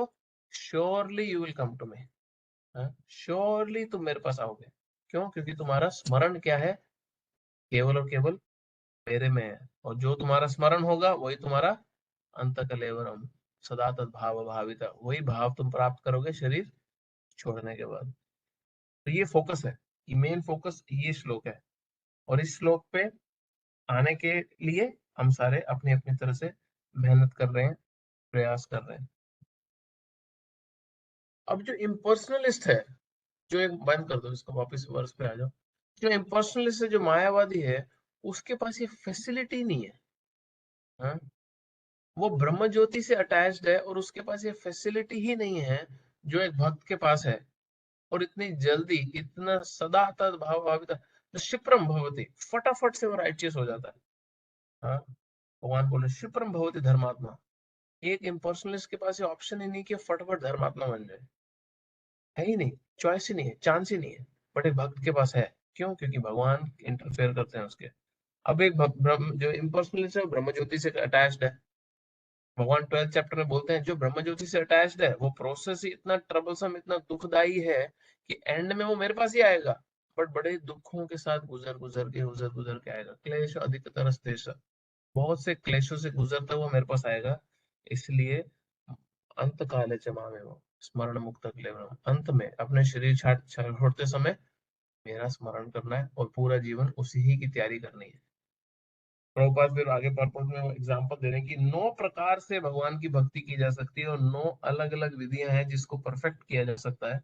surely you will come to me. Surely तुम मेरे पास आओगे। क्यों? क्योंकि तुम्हारा स्मरण क्या है? केवल और केवल मेरे में है। और जो तुम्हारा स्मरण होगा वही तुम्हारा अंत कलेवरम सदा तद्भाव भाविता, वही भाव तुम प्राप्त करोगे शरीर छोड़ने के बाद। तो ये फोकस है, ये मेन फोकस ये श्लोक है। और इस श्लोक पे आने के लिए हम सारे अपनी अपनी तरह से मेहनत कर रहे हैं, प्रयास कर रहे हैं। अब जो इम्पर्सनलिस्ट है, जो एक बंद कर दो इसको, वापस वर्स पे आ जाओ। जो इम्पर्सनलिस्ट है, जो मायावादी है, उसके पास ये फैसिलिटी नहीं है। हाँ? वो ब्रह्म ज्योति से अटैच्ड है और उसके पास ये फैसिलिटी ही नहीं है जो एक भक्त के पास है। और इतनी जल्दी, इतना सदा तद भाव भाविता क्षिप्रम भवति, फटाफट से वो राइचियस हो जाता है। हाँ? भगवान बोले क्षिप्रम भवति धर्मात्मा। एक इम्पर्सनलिस्ट के पास ये ऑप्शन ही नहीं कि फटाफट धर्मात्मा बन जाए, है ही नहीं, चॉइस ही नहीं है, चांस ही नहीं है। बट एक भक्त के पास है। क्यों? क्योंकि भगवान इंटरफेयर करते हैं उसके। अब एक जो इम्पर्सनलिस्ट है वो ब्रह्म ज्योति से अटैच्ड है। भगवान 12th चैप्टर में बोलते हैं जो ब्रह्म ज्योति से अटैच्ड है वो प्रोसेस ही इतना ट्रबलसम, इतना दुखदाई है कि एंड में वो मेरे पास ही आएगा, बट बड़े दुखों के साथ गुजर गुजर के आएगा। क्लेश अधिकतर क्लेश, बहुत से क्लेशों से गुजरता हुआ मेरे पास आएगा। इसलिए अंत काले चमा में वो स्मरण मुक्त केवलम, अंत में अपने शरीर छोड़ते समय मेरा स्मरण करना है और पूरा जीवन उसी ही की तैयारी करनी है। प्रभुपाद फिर आगे पर्पस में एग्जांपल दे रहे हैं कि 9 प्रकार से भगवान की भक्ति की जा सकती है और 9 अलग अलग विधियां हैं जिसको परफेक्ट किया जा सकता है।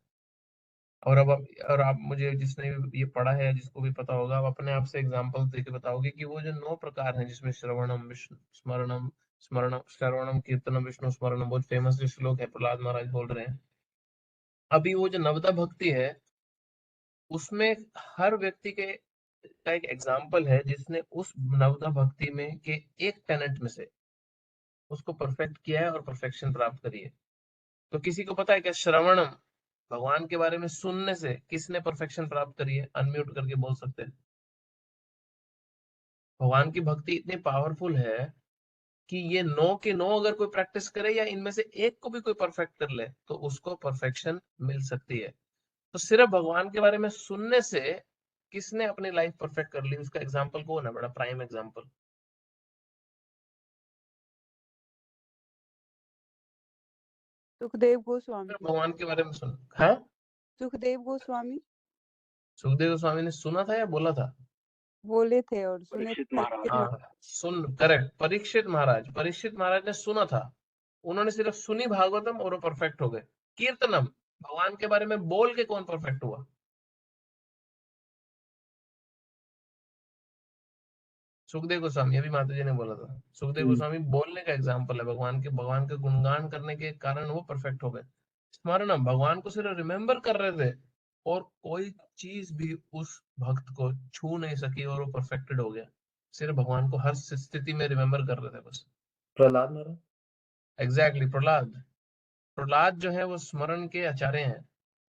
और अब और आप मुझे, जिसने भी ये पढ़ा है, जिसको भी पता होगा, आप अपने आप से एग्जांपल देके बताओगे कि वो जो 9 प्रकार हैं, जिसमें श्रवणम, विष्णु स्मरणम, श्रवणम, कीर्तनम, विष्णु स्मरणम, बहुत फेमस जो श्लोक है, प्रहलाद महाराज बोल रहे हैं। अभी वो जो नवदा भक्ति है, उसमें हर व्यक्ति के का एक एग्जाम्पल है जिसने उस नवदा भक्ति में के एक टेनेंट में से उसको परफेक्ट किया है और परफेक्शन प्राप्त करी है। तो किसी को पता है क्या श्रवणम, भगवान के बारे में सुनने से किसने परफेक्शन प्राप्त करी है? अनम्यूट करके बोल सकते हैं। भगवान की भक्ति इतनी पावरफुल है कि ये 9 के 9 अगर कोई प्रैक्टिस करे या इनमें से एक को भी कोई परफेक्ट कर ले तो उसको परफेक्शन मिल सकती है। तो सिर्फ भगवान के बारे में सुनने से किसने अपनी लाइफ परफेक्ट कर ली, उसका एग्जाम्पल कौन है? बड़ा प्राइम एग्जाम्पल, सुखदेव गोस्वामी। भगवान के बारे में सुन। हाँ, सुखदेव गोस्वामी सुखदेव गोस्वामी ने सुना था या बोला था? बोले थे और सुने परीक्षित थे। महाराज। हाँ, सुन, करेक्ट, परीक्षित महाराज, परीक्षित महाराज ने सुना था। उन्होंने सिर्फ सुनी भागवतम और वो परफेक्ट हो गए। कीर्तनम, भगवान के बारे में बोल के कौन परफेक्ट हुआ? सुखदेव गोस्वामी, अभी माता जी ने बोला था। सुखदेव गोस्वामी बोलने का एग्जाम्पल है, भगवान के गुणगान करने के कारण वो परफेक्ट हो गए। स्मरणम, भगवान को सिर्फ रिमेम्बर कर रहे थे और कोई चीज भी उस भक्त को छू नहीं सकी और वो परफेक्टेड हो गया। सिर्फ भगवान को हर स्थिति में रिमेम्बर कर रहे थे बस। प्रहलाद महाराज। एग्जैक्टली, प्रहलाद जो है वो स्मरण के आचार्य हैं।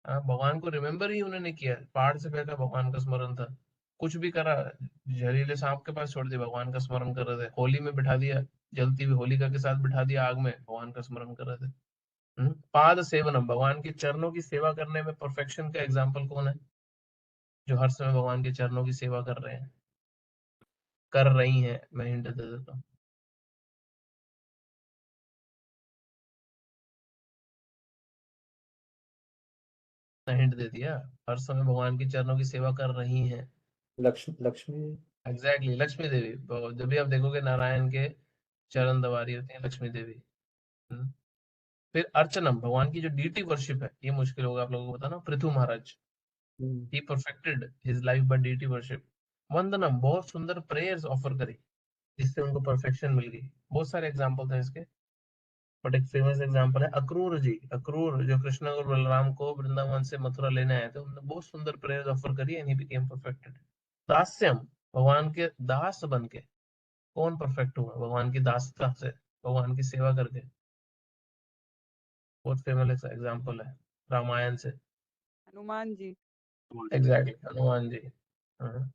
भगवान को रिमेम्बर ही उन्होंने किया, पहाड़ से फेंका, भगवान का स्मरण था। कुछ भी करा, जहरीले सांप के पास छोड़ दिया, भगवान का स्मरण कर रहे थे। होली में बिठा दिया, जलती हुई होलिका के साथ बिठा दिया आग में, भगवान का स्मरण कर रहे थे। पाद सेवनम, भगवान के चरणों की सेवा करने में परफेक्शन का एग्जाम्पल कौन है? जो हर समय भगवान के चरणों की सेवा कर रहे हैं, कर रही हैं। मैं हिंट दे देता हूँ। हिंट दे दिया, हर समय भगवान के चरणों की सेवा कर रही हैं। लक्ष्मी। एग्जैक्टली, लक्ष्मी देवी। जब भी आप देखोगे नारायण के चरण दबा रही होती है लक्ष्मी देवी। हम्म। फिर अर्चनम, भगवान की जो डीटी वर्शिप है, ये मुश्किल होगा आप लोगों को बताना। Prithu Maharaj, he perfected his life by deity worship. वंदनम, बहुत सुंदर प्रेयर्स ऑफर करी जिससे उनको परफेक्शन मिल गई। बहुत सारे एग्जांपल हैं इसके, बट एक फेमस एग्जांपल है अक्रूर जी। अक्रूर जो कृष्ण और बलराम को वृंदावन से मथुरा लेने आए थे, उन्होंने बहुत सुंदर प्रेयर्स ऑफर करी एंड ही बिकेम परफेक्टेड। दास्यम, भगवान के दास बन के कौन परफेक्ट हुआ? भगवान की दासता से, भगवान की सेवा करके। बहुत फेमस एग्जांपल है रामायण से। हनुमान जी। एग्जैक्टली, हनुमान जी। हाँ।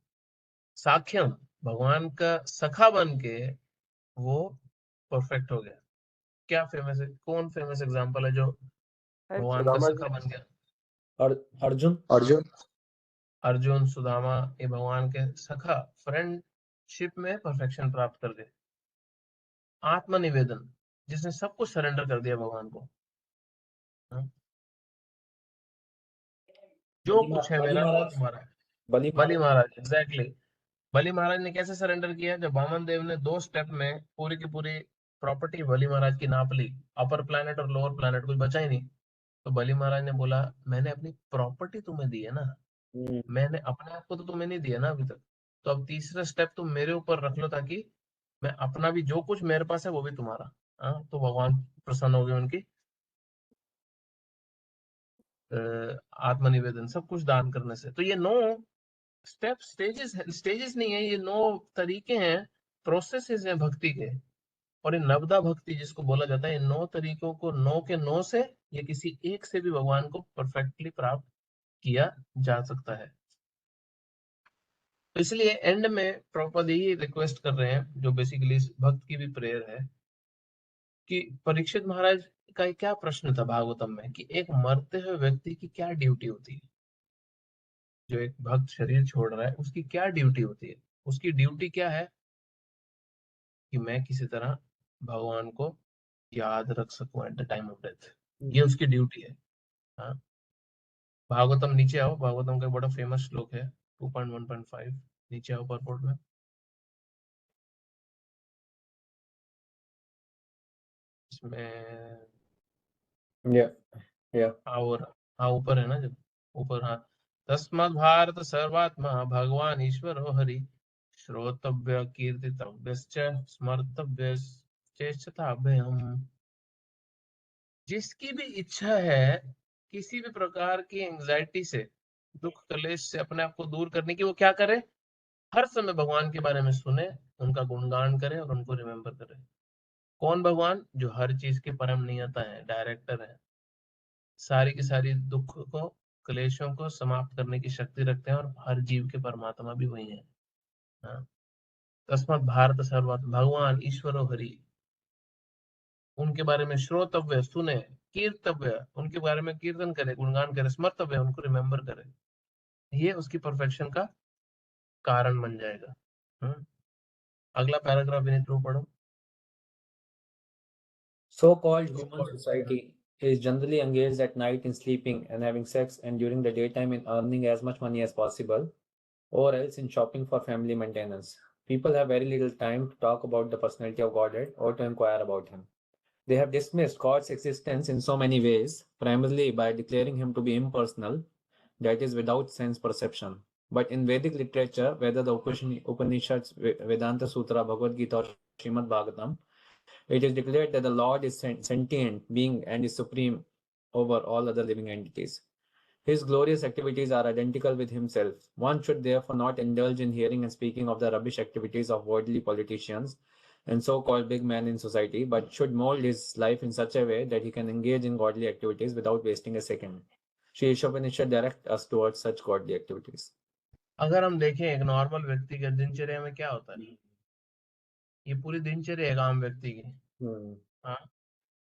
साख्यम, भगवान का सखा बन के वो परफेक्ट हो गया। क्या फेमस है, कौन फेमस एग्जांपल है जो भगवान का सखा बन गया? और अर्जुन। अर्जुन, सुदामा, ये भगवान के सखा, फ्रेंडशिप में परफेक्शन प्राप्त कर गए। आत्मनिवेदन, जिसने सब कुछ सरेंडर कर दिया भगवान को। हाँ? जो कुछ है मेरा वो तुम्हारा है। बलि महाराज, एग्जैक्टली। बलि महाराज ने कैसे सरेंडर किया? जब वामन देव ने 2 स्टेप में पूरी की पूरी प्रॉपर्टी बलि महाराज की नाप ली, अपर प्लैनेट और लोअर प्लैनेट, कुछ बचा ही नहीं, तो बलि महाराज ने बोला मैंने अपनी प्रॉपर्टी तुम्हें दी है ना, मैंने अपने आप को तो तुम्हें नहीं दिया ना अभी तक, तो अब तीसरा स्टेप तुम मेरे ऊपर रख लो ताकि मैं अपना भी जो कुछ मेरे पास है वो भी तुम्हारा। हाँ, तो भगवान प्रसन्न हो गए उनकी आत्मनिवेदन सब कुछ दान करने से। तो ये 9 स्टेप स्टेजेस नहीं है, ये 9 तरीके हैं, प्रोसेसेस हैं भक्ति के। और ये नवदा भक्ति जिसको बोला जाता है, इन 9 तरीकों को 9 के 9 से ये किसी एक से भी भगवान को परफेक्टली प्राप्त किया जा सकता है। तो इसलिए एंड में प्रभुपाद यही रिक्वेस्ट कर रहे हैं, जो बेसिकली भक्त की भी प्रेयर है, कि परीक्षित महाराज का क्या प्रश्न था भागवतम में, कि एक मरते हुए व्यक्ति की क्या ड्यूटी होती है? जो एक भक्त शरीर छोड़ रहा है उसकी क्या ड्यूटी होती है? उसकी ड्यूटी क्या है? कि मैं किसी तरह भगवान को याद रख सकूं at the time of death, ये उसकी ड्यूटी है। हाँ, भागवतम नीचे आओ, भागवतम का बड़ा फेमस श्लोक है 2.1.5, नीचे आओ परपोर्ट में। इसमें हाँ ऊपर है ना, जब ऊपर, हाँ, तस्मात् भारत सर्वात्मा भगवान ईश्वर हरि श्रोतव्य कीर्तितव्यश्च स्मर्तव्यश्चेष्टताभ्यहम्। जिसकी भी इच्छा है किसी भी प्रकार की एंजाइटी से, दुख कलेश से अपने आप को दूर करने की, वो क्या करे? हर समय भगवान के बारे में सुने, उनका गुणगान करे और उनको रिमेम्बर करे। कौन भगवान? जो हर चीज के परम नियता है, डायरेक्टर है, सारी की सारी दुख को, क्लेशों को समाप्त करने की शक्ति रखते हैं, और हर जीव के परमात्मा भी वही है। हाँ, तस्मात् भारत सर्वात्मा भगवान ईश्वरो हरि, उनके बारे में श्रोतव्य सुने, कीर्तव्य उनके बारे में कीर्तन करे, गुणगान करे, स्मर्तव्य उनको रिमेम्बर करे, ये उसकी परफेक्शन का कारण बन जाएगा। अगला पैराग्राफ विनीत रूप पढ़ो। So-called human society is generally engaged at night in sleeping and having sex, and during the daytime in earning as much money as possible, or else in shopping for family maintenance. People have very little time to talk about the personality of Godhead or to inquire about him. They have dismissed God's existence in so many ways, primarily by declaring him to be impersonal, that is, without sense perception. But in Vedic literature, whether the Upanishads, Vedanta Sutra, Bhagavad Gita, or Srimad Bhagavatam, it is declared that the Lord is sentient being and is supreme over all other living entities. His glorious activities are identical with himself. One should therefore not indulge in hearing and speaking of the rubbish activities of worldly politicians and so-called big men in society, but should mold his life in such a way that he can engage in godly activities without wasting a second. Shri Ishopanishad directs us towards such godly activities. अगर हम देखें एक normal व्यक्ति के दिनचर्या में क्या होता है, ये पूरी दिनचर्या है आम व्यक्ति की। हाँ,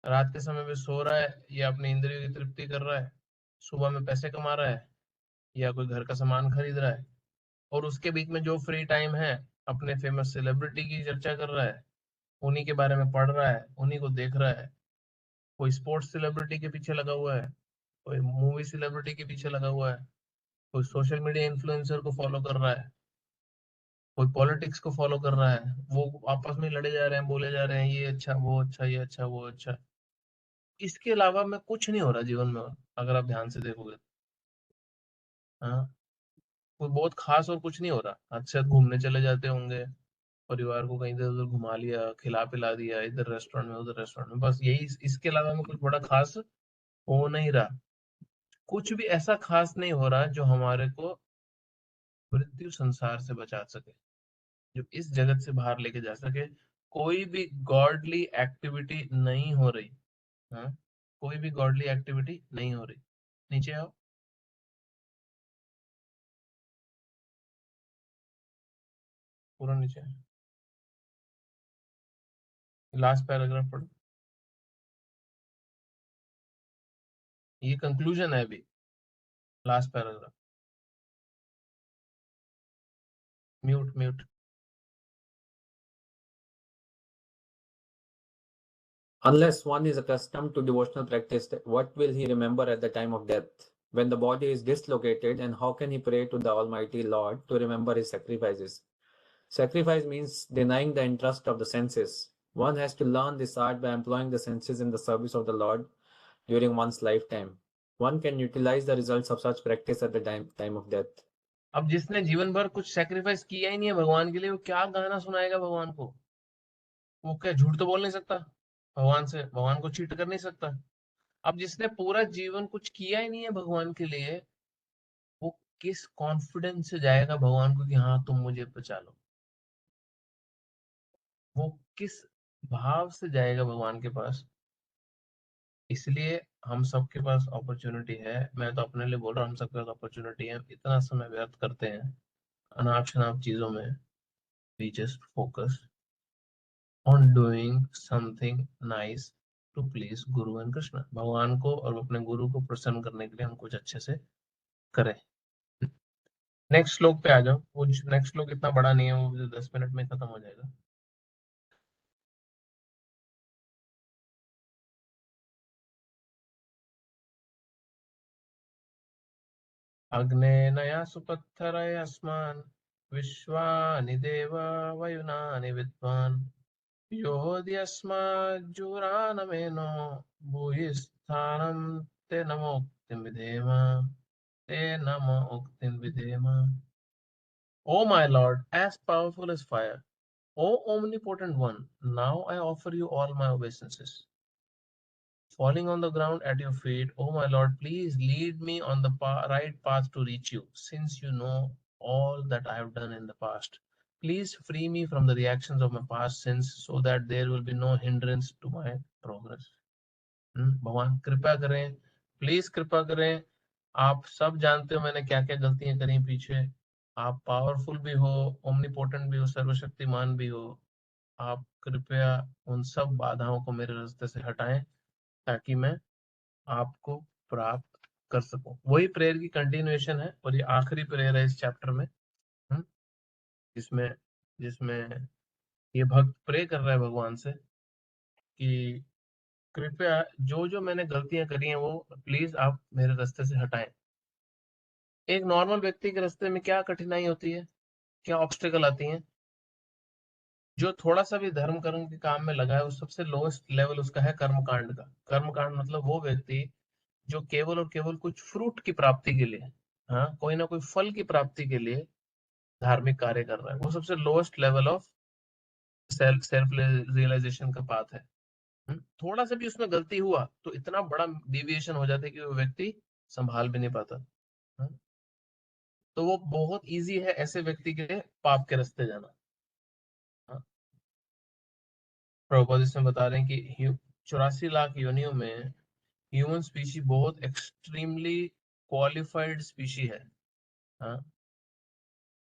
रात के समय में सो रहा है या अपनी इंद्रियों की तृप्ति कर रहा है, सुबह में पैसे कमा रहा है या कोई घर का सामान खरीद रहा है, और उसके बीच में जो फ्री टाइम है अपने फेमस सेलिब्रिटी की चर्चा कर रहा है, उन्हीं के बारे में पढ़ रहा है, उन्हीं को देख रहा है। कोई स्पोर्ट्स सेलिब्रिटी के पीछे लगा हुआ है, कोई मूवी सेलिब्रिटी के पीछे लगा हुआ है, कोई सोशल मीडिया इन्फ्लुएंसर को फॉलो कर रहा है, कोई पॉलिटिक्स को फॉलो कर रहा है, वो आपस में लड़े जा रहे हैं, बोले जा रहे हैं, ये अच्छा वो अच्छा, ये अच्छा वो अच्छा। इसके अलावा में कुछ नहीं हो रहा जीवन में, अगर आप ध्यान से देखोगे। हाँ, कोई बहुत खास और कुछ नहीं हो रहा। अच्छा, घूमने चले जाते होंगे, परिवार को कहीं इधर उधर घुमा लिया, खिला पिला दिया, इधर रेस्टोरेंट में उधर रेस्टोरेंट में, बस यही। इसके अलावा में कुछ बड़ा खास हो नहीं रहा, कुछ भी ऐसा खास नहीं हो रहा जो हमारे को मृत्यु संसार से बचा सके, जो इस जगत से बाहर लेके जा सके। कोई भी गॉडली एक्टिविटी नहीं हो रही। हाँ, कोई भी गॉडली एक्टिविटी नहीं हो रही। नीचे आओ, पूरा नीचे, लास्ट पैराग्राफ पढ़ो, ये कंक्लूजन है अभी, last paragraph. Mute mute. Unless one is accustomed to devotional practice, what will he remember at the time of death? When the body is dislocated, and how can he pray to the Almighty Lord to remember his sacrifices? Sacrifice means denying the interest of the senses. One has to learn this art by employing the senses in the service of the Lord during one's lifetime. One can utilize the results of such practice at the time of death. अब जिसने जीवन भर कुछ sacrifice किया ही नहीं है भगवान के लिए, वो क्या गाना सुनाएगा भगवान को? वो क्या झूठ तो बोल नहीं सकता भगवान से, भगवान को चीट कर नहीं सकता। अब जिसने पूरा जीवन कुछ किया ही नहीं है भगवान के लिए, वो किस कॉन्फिडेंस से जाएगा भगवान को कि हाँ तुम मुझे बचा लो? वो किस भाव से जाएगा भगवान के पास? इसलिए हम सबके पास अपॉर्चुनिटी है, मैं तो अपने लिए बोल रहा हूँ, हम सबके पास अपॉर्चुनिटी है। इतना समय व्यर्थ करते हैं अनाप शनाप चीजों में। We just focus on doing something nice to please guru and Krishna. भगवान को और अपने गुरु को प्रसन्न करने के लिए हम कुछ अच्छे से करें। नेक्स्ट श्लोक पे आ जाओ। वो नेक्स्ट श्लोक इतना बड़ा नहीं है, वो 10 मिनट में खत्म हो जाएगा। अग्नेनया सुपत्थरयस्मान् विश्वानि देवा वयुनानि विद्वान् योऽद्यस्माज्जुरानमेनो भूयिस्थानं ते नमोक्तिं विधेम, ते नमोक्तिं विधेम। O my Lord, as powerful as fire, O omnipotent one, now I offer you all my obeisances. Falling on the ground at your feet, O my Lord, please lead me on the right path to reach you, since you know all that I have done in the past. Please free me from the reactions of my past sins, so that there will be no hindrance to my progress. भगवान कृपा करें, please कृपा करें। आप सब जानते हो मैंने क्या क्या गलतियां करी पीछे। आप पावरफुल भी हो, ओमनीपोटेंट भी हो, सर्वशक्तिमान भी हो। आप कृपया उन सब बाधाओं को मेरे रास्ते से हटाएं, ताकि मैं आपको प्राप्त कर सकूं। वही प्रेयर की कंटिन्यूएशन है, और ये आखिरी प्रेयर है इस चैप्टर में, जिसमें जिसमें ये भक्त प्रे कर रहा है भगवान से कि कृपया जो जो मैंने गलतियां करी हैं वो प्लीज आप मेरे रास्ते से हटाएं। एक नॉर्मल व्यक्ति के रास्ते में क्या कठिनाई होती है, क्या ऑब्स्टेकल आती हैं? जो थोड़ा सा भी धर्म कर्म के काम में लगा है, वो सबसे लोएस्ट लेवल उसका है कर्मकांड का। कर्मकांड मतलब वो व्यक्ति जो केवल और केवल कुछ फ्रूट की प्राप्ति के लिए, हाँ, कोई ना कोई फल की प्राप्ति के लिए धार्मिक कार्य कर रहा है, वो सबसे lowest level of self realisation का पाथ है। थोड़ा सा भी उसमें गलती हुआ तो इतना बड़ा डिविएशन हो जाता है कि वो व्यक्ति संभाल भी नहीं पाता। तो वो बहुत इजी है ऐसे व्यक्ति के लिए पाप के रास्ते जाना। प्रभुपाद इसमें बता रहे हैं कि 84 लाख योनियों में ह्यूमन स्पीशी बहुत एक्सट्रीमली क्वालिफाइड स्पीशी है। हाँ,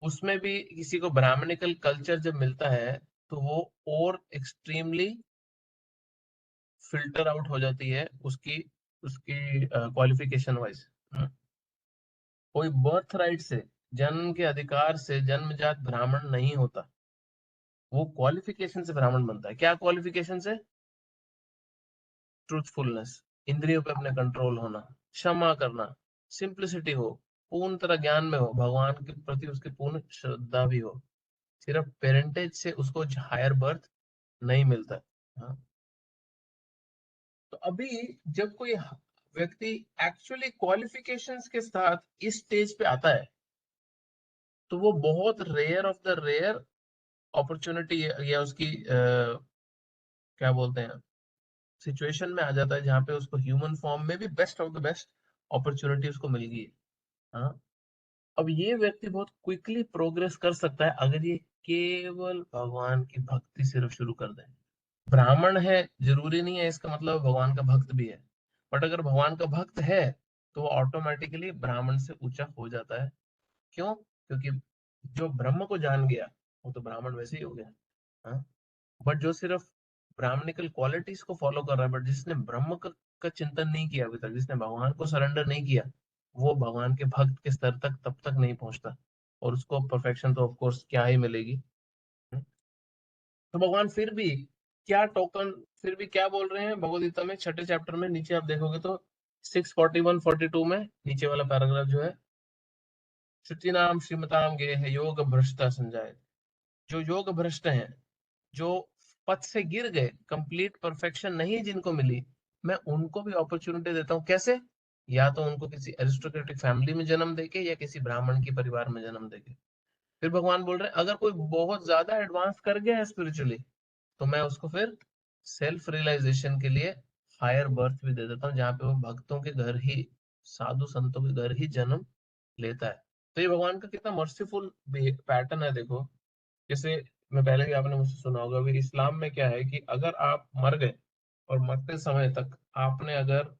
उसमें भी किसी को ब्राह्मणिकल कल्चर जब मिलता है तो वो और एक्सट्रीमली फिल्टर आउट हो जाती है उसकी उसकी क्वालिफिकेशन वाइज। कोई बर्थ राइट से, जन्म के अधिकार से जन्मजात ब्राह्मण नहीं होता, वो क्वालिफिकेशन से ब्राह्मण बनता है। क्या क्वालिफिकेशन से? ट्रूथफुलनेस, इंद्रियों पे अपने कंट्रोल होना, क्षमा करना, सिंप्लिसिटी हो, पूर्ण तरह ज्ञान में हो, भगवान के प्रति उसकी पूर्ण श्रद्धा भी हो। सिर्फ पेरेंटेज से उसको हायर बर्थ नहीं मिलता। हाँ। तो अभी जब कोई व्यक्ति एक्चुअली क्वालिफिकेशंस के साथ इस स्टेज पे आता है, तो वो बहुत rare of the rare opportunity या उसकी क्या बोलते हैं, सिचुएशन में आ जाता है जहां पे उसको ह्यूमन फॉर्म में भी best of the best opportunity उसको मिल गई है। हाँ, अब ये व्यक्ति बहुत क्विकली प्रोग्रेस कर सकता है अगर ये केवल भगवान की भक्ति सिर्फ शुरू कर दे। ब्राह्मण है जरूरी नहीं है इसका मतलब भगवान का भक्त भी है, बट अगर भगवान का भक्त है तो वो ऑटोमेटिकली ब्राह्मण से ऊंचा हो जाता है। क्यों? क्योंकि जो ब्रह्म को जान गया वो तो ब्राह्मण वैसे ही हो गया। हाँ? बट जो सिर्फ ब्राह्मणिकल क्वालिटीज को फॉलो कर रहा है, बट जिसने ब्रह्म का चिंतन नहीं किया अभी तक, जिसने भगवान को सरेंडर नहीं किया, वो भगवान के भक्त के स्तर तक तब तक नहीं पहुंचता, और उसको परफेक्शन तो ऑफ कोर्स क्या ही मिलेगी। तो भगवान फिर भी क्या टोकन, फिर भी क्या बोल रहे हैं भगवद गीता में 6 चैप्टर में, नीचे आप देखोगे तो 641-42 में नीचे वाला पैराग्राफ जो है, शुचिनाम श्रीमताम गेह योग भ्रष्टा संजाय। जो योग भ्रष्ट हैं, जो पथ से गिर गए, कंप्लीट परफेक्शन नहीं जिनको मिली, मैं उनको भी अपॉर्चुनिटी देता हूँ। कैसे? या तो उनको किसी एरिस्टोक्रेटिक फैमिली में जन्म देके या किसी ब्राह्मण के परिवार में जन्म देके। फिर भगवान बोल रहे हैं अगर कोई बहुत ज्यादा एडवांस कर गया है स्पिरिचुअली, तो मैं उसको फिर सेल्फ रियलाइजेशन के लिए हायर बर्थ भी दे देता हूँ, जहाँ पे वो भक्तों के घर ही, साधु संतों के घर ही जन्म लेता है। तो ये भगवान का कितना मर्सीफुल पैटर्न है। देखो, जैसे मैं पहले भी आपने मुझसे सुना होगा, अभी इस्लाम में क्या है कि अगर आप मर गए और मरते समय तक आपने अगर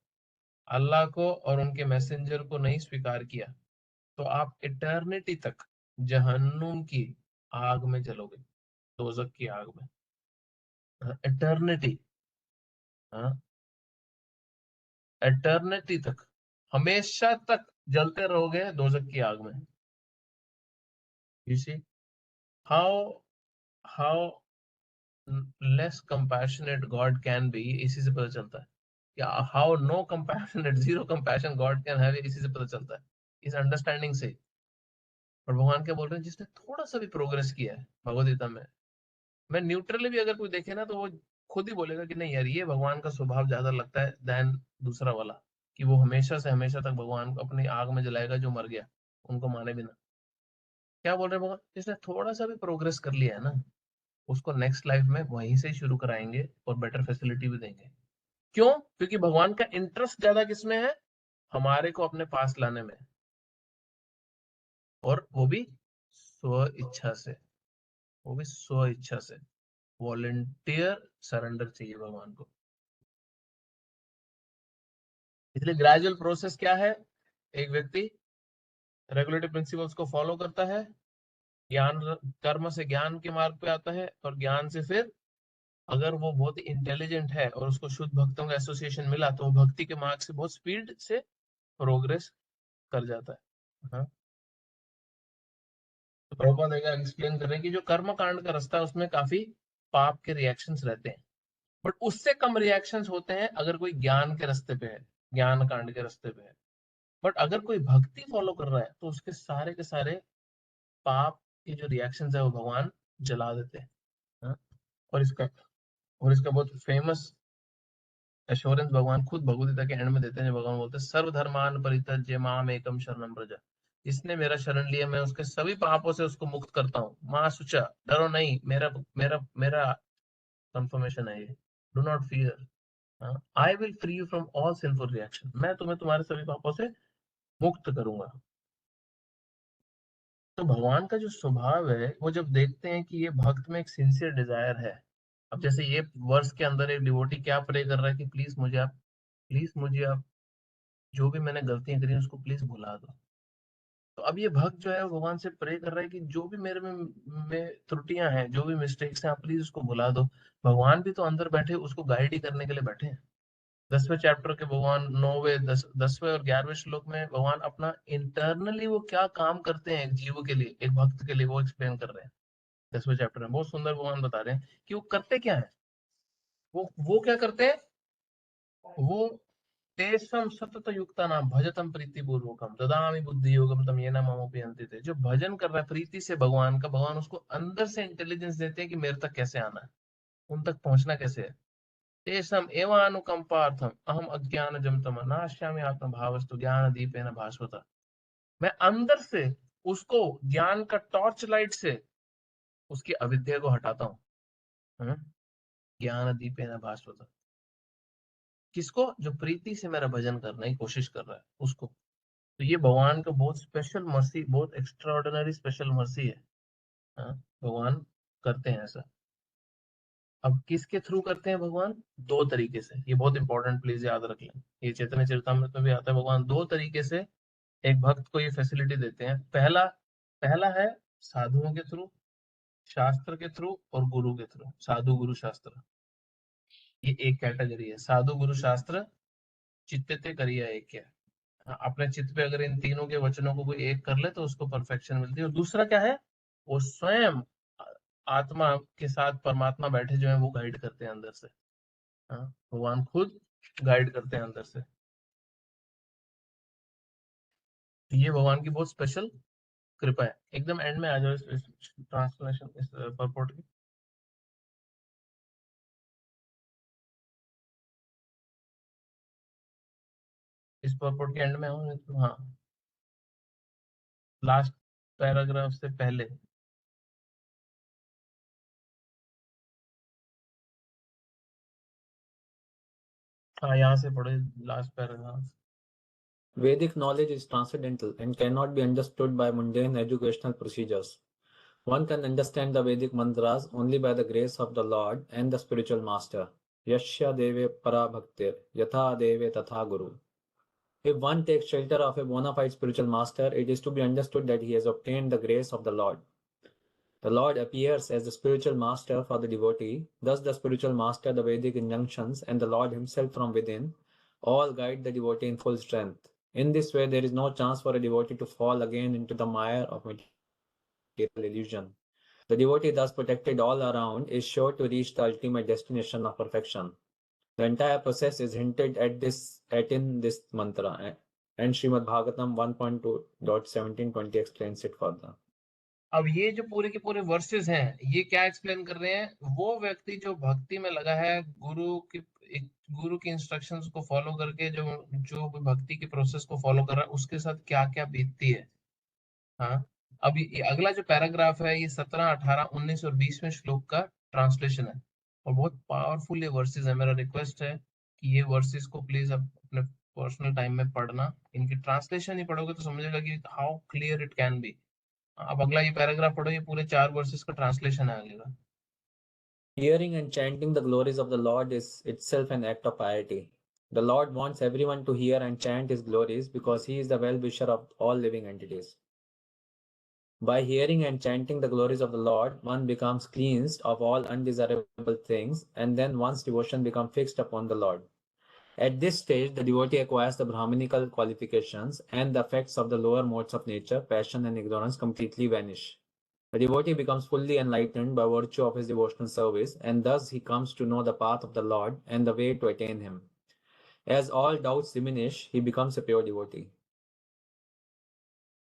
अल्लाह को और उनके मैसेंजर को नहीं स्वीकार किया, तो आप इटर्निटी तक जहन्नुम की आग में जलोगे, दोजक की आग में। इटर्निटी, हाँ, इटर्निटी तक, हमेशा तक जलते रहोगे दोजक की आग में। You see how how less compassionate God can be, इसी से पता चलता है। या how no compassionate, zero compassion God can have, इसी से पता चलता है, इस अंडरस्टैंडिंग से। और भगवान क्या बोल रहे हैं, जिसने थोड़ा सा भी प्रोग्रेस किया है भगवद गीता में, मैं न्यूट्रली भी अगर कोई देखे ना, तो वो खुद ही बोलेगा कि नहीं यार, ये भगवान का स्वभाव ज्यादा लगता है देन दूसरा वाला, कि वो हमेशा से हमेशा तक भगवान को अपनी आग में जलाएगा जो मर गया, उनको माने बिना। क्या बोल रहे हैं भगवान, जिसने थोड़ा सा भी प्रोग्रेस कर लिया है ना, उसको नेक्स्ट लाइफ में वहीं से ही शुरू कराएंगे और बेटर फैसिलिटी भी देंगे। क्यों? क्योंकि भगवान का इंटरेस्ट ज्यादा किसमें है? हमारे को अपने पास लाने में, और वो भी स्व इच्छा से, वो भी स्व इच्छा से। वॉलेंटियर सरेंडर चाहिए भगवान को। इसलिए ग्रेजुअल प्रोसेस क्या है? एक व्यक्ति रेगुलेटरी प्रिंसिपल्स को फॉलो करता है, ज्ञान, कर्म से ज्ञान के मार्ग पे आता है, और ज्ञान से फिर अगर वो बहुत इंटेलिजेंट है और उसको शुद्ध भक्तों का एसोसिएशन मिला, तो वो भक्ति के मार्ग से बहुत स्पीड से प्रोग्रेस कर जाता है। हाँ, तो प्रभुपाद एक्सप्लेन कर रहे हैं कि जो कर्म कांड का रास्ता है उसमें काफी पाप के रिएक्शंस रहते हैं, बट उससे कम रिएक्शंस होते हैं अगर कोई ज्ञान के रास्ते पे है, ज्ञान कांड के रास्ते पे है। बट अगर कोई भक्ति फॉलो कर रहा है, तो उसके सारे के सारे पाप के जो रिएक्शंस है वो भगवान जला देते हैं। हाँ? और इसका बहुत फेमस एश्योरेंस भगवान खुद भगवद गीता के एंड में देते हैं, जब भगवान बोलते हैं सर्वधर्मान परित्यज्य माम एकम शरणम व्रज। जिसने मेरा शरण लिया, मैं उसके सभी पापों से उसको मुक्त करता हूँ। माँ सुचा, डरो नहीं, मेरा मेरा मेरा कंफर्मेशन है ये, do not fear, I will free you from all sinful reaction. मैं तुम्हें तुम्हारे सभी पापों से मुक्त करूंगा। तो भगवान का जो स्वभाव है, वो जब देखते हैं कि ये भक्त में एक सिंसियर डिजायर है। अब जैसे ये वर्ष के अंदर एक डिवोटी क्या प्रे कर रहा है कि प्लीज मुझे आप जो भी मैंने गलतियां करी उसको प्लीज भुला दो। तो अब ये भक्त जो है वो भगवान से प्रे कर रहा है कि जो भी मेरे में त्रुटियां हैं, जो भी मिस्टेक्स हैं, आप प्लीज उसको भुला दो। भगवान भी तो अंदर बैठे उसको गाइड ही करने के लिए बैठे हैं। 10वें चैप्टर के भगवान 10वें और 11वें श्लोक में भगवान अपना इंटरनली वो क्या काम करते हैं एक जीव के लिए, एक भक्त के लिए, वो एक्सप्लेन कर रहे हैं। 10वें चैप्टर में बहुत सुंदर भगवान बता रहे हैं कि वो करते क्या है। वो क्या करते हैं? वो तेषम सतत युक्ता नाम भजतम प्रीति पूर्वकम ददामि बुद्धि योगम तम येन ममोपयन्ति थे। जो भजन कर रहा है प्रीति से भगवान का, भगवान उसको अंदर से इंटेलिजेंस देते हैं कि मेरे तक कैसे आना है, उन तक पहुंचना कैसे है। तेषम एवानुकंपार्थम अहम अज्ञानजं तमः नाश्यामि आत्मभावस्तु ज्ञान दीपेन भास्वता। मैं अंदर से उसको ज्ञान का टॉर्च लाइट से उसकी अविद्या को हटाता हूँ। ज्ञान दीपेन भास्वता। किसको? जो प्रीति से मेरा भजन करने की कोशिश कर रहा है उसको। तो ये भगवान का बहुत स्पेशल मर्सी, बहुत एक्स्ट्राऑर्डिनरी स्पेशल मर्सी है। हाँ, भगवान करते हैं ऐसा। अब किसके थ्रू करते हैं भगवान? दो तरीके से, ये बहुत इंपॉर्टेंट, प्लीज याद रख लें। ये चैतन्य चरितामृत में भी आता है, भगवान दो तरीके से एक भक्त को ये फैसिलिटी देते हैं। पहला पहला है साधुओं के थ्रू, शास्त्र के थ्रू, और गुरु के थ्रू। साधु गुरु शास्त्र, ये एक कैटेगरी है। साधु गुरु शास्त्र चित्ते करिया एक है। हाँ, अपने चित्त पे अगर इन तीनों के वचनों को कोई एक कर ले तो उसको परफेक्शन मिलती है। और दूसरा क्या है? वो स्वयं आत्मा के साथ परमात्मा बैठे जो है वो गाइड करते हैं अंदर से। हाँ, भगवान खुद गाइड करते हैं अंदर से। ये भगवान की बहुत स्पेशल कृपया एकदम एंड में आ जाओ इस ट्रांसलेशन इस परपोर्ट की। इस परपोर्ट के एंड में आओ, नहीं तो हाँ लास्ट पैराग्राफ से पहले। हाँ यहाँ से पढ़ो last paragraph. Vedic knowledge is transcendental and cannot be understood by mundane educational procedures. One can understand the Vedic mantras only by the grace of the Lord and the spiritual master. Yashya deve para bhaktir, yatha deve tatha guru. If one takes shelter of a bona fide spiritual master, it is to be understood that he has obtained the grace of the Lord. The Lord appears as the spiritual master for the devotee. Thus, the spiritual master, the Vedic injunctions, and the Lord himself from within all guide the devotee in full strength. In this way, there is no chance for a devotee to fall again into the mire of material illusion. The devotee, thus protected all around, is sure to reach the ultimate destination of perfection. The entire process is hinted at in this mantra, and Srimad Bhagavatam 1.2.1720 explains it further. अब ये जो पूरे के पूरे versus हैं, ये क्या explain कर रहे हैं? वो व्यक्ति जो भक्ति में लगा है, गुरु की इंस्ट्रक्शंस को फॉलो करके जो भी भक्ति की प्रोसेस को फॉलो कर रहा है, उसके साथ क्या क्या बीतती है। हाँ, अब ये अगला जो पैराग्राफ है, ये 17, 18, 19 और 20वें श्लोक का ट्रांसलेशन है और बहुत पावरफुल ये वर्सेस है। मेरा रिक्वेस्ट है कि ये वर्सेस को प्लीज आप अपने पर्सनल टाइम में पढ़ना। इनकी ट्रांसलेशन ही पढ़ोगे तो समझेगा कि how clear it can be. अब अगला ये पैराग्राफ पढ़ो, ये पूरे 4 वर्सेस का ट्रांसलेशन है अगले का। Hearing and chanting the glories of the Lord is itself an act of piety. The Lord wants everyone to hear and chant his glories because he is the well-wisher of all living entities. By hearing and chanting the glories of the Lord, one becomes cleansed of all undesirable things, and then one's devotion becomes fixed upon the Lord. At this stage, the devotee acquires the Brahminical qualifications, and the effects of the lower modes of nature, passion and ignorance completely vanish. The devotee becomes fully enlightened by virtue of his devotional service, and thus he comes to know the path of the Lord and the way to attain him. As all doubts diminish, he becomes a pure devotee.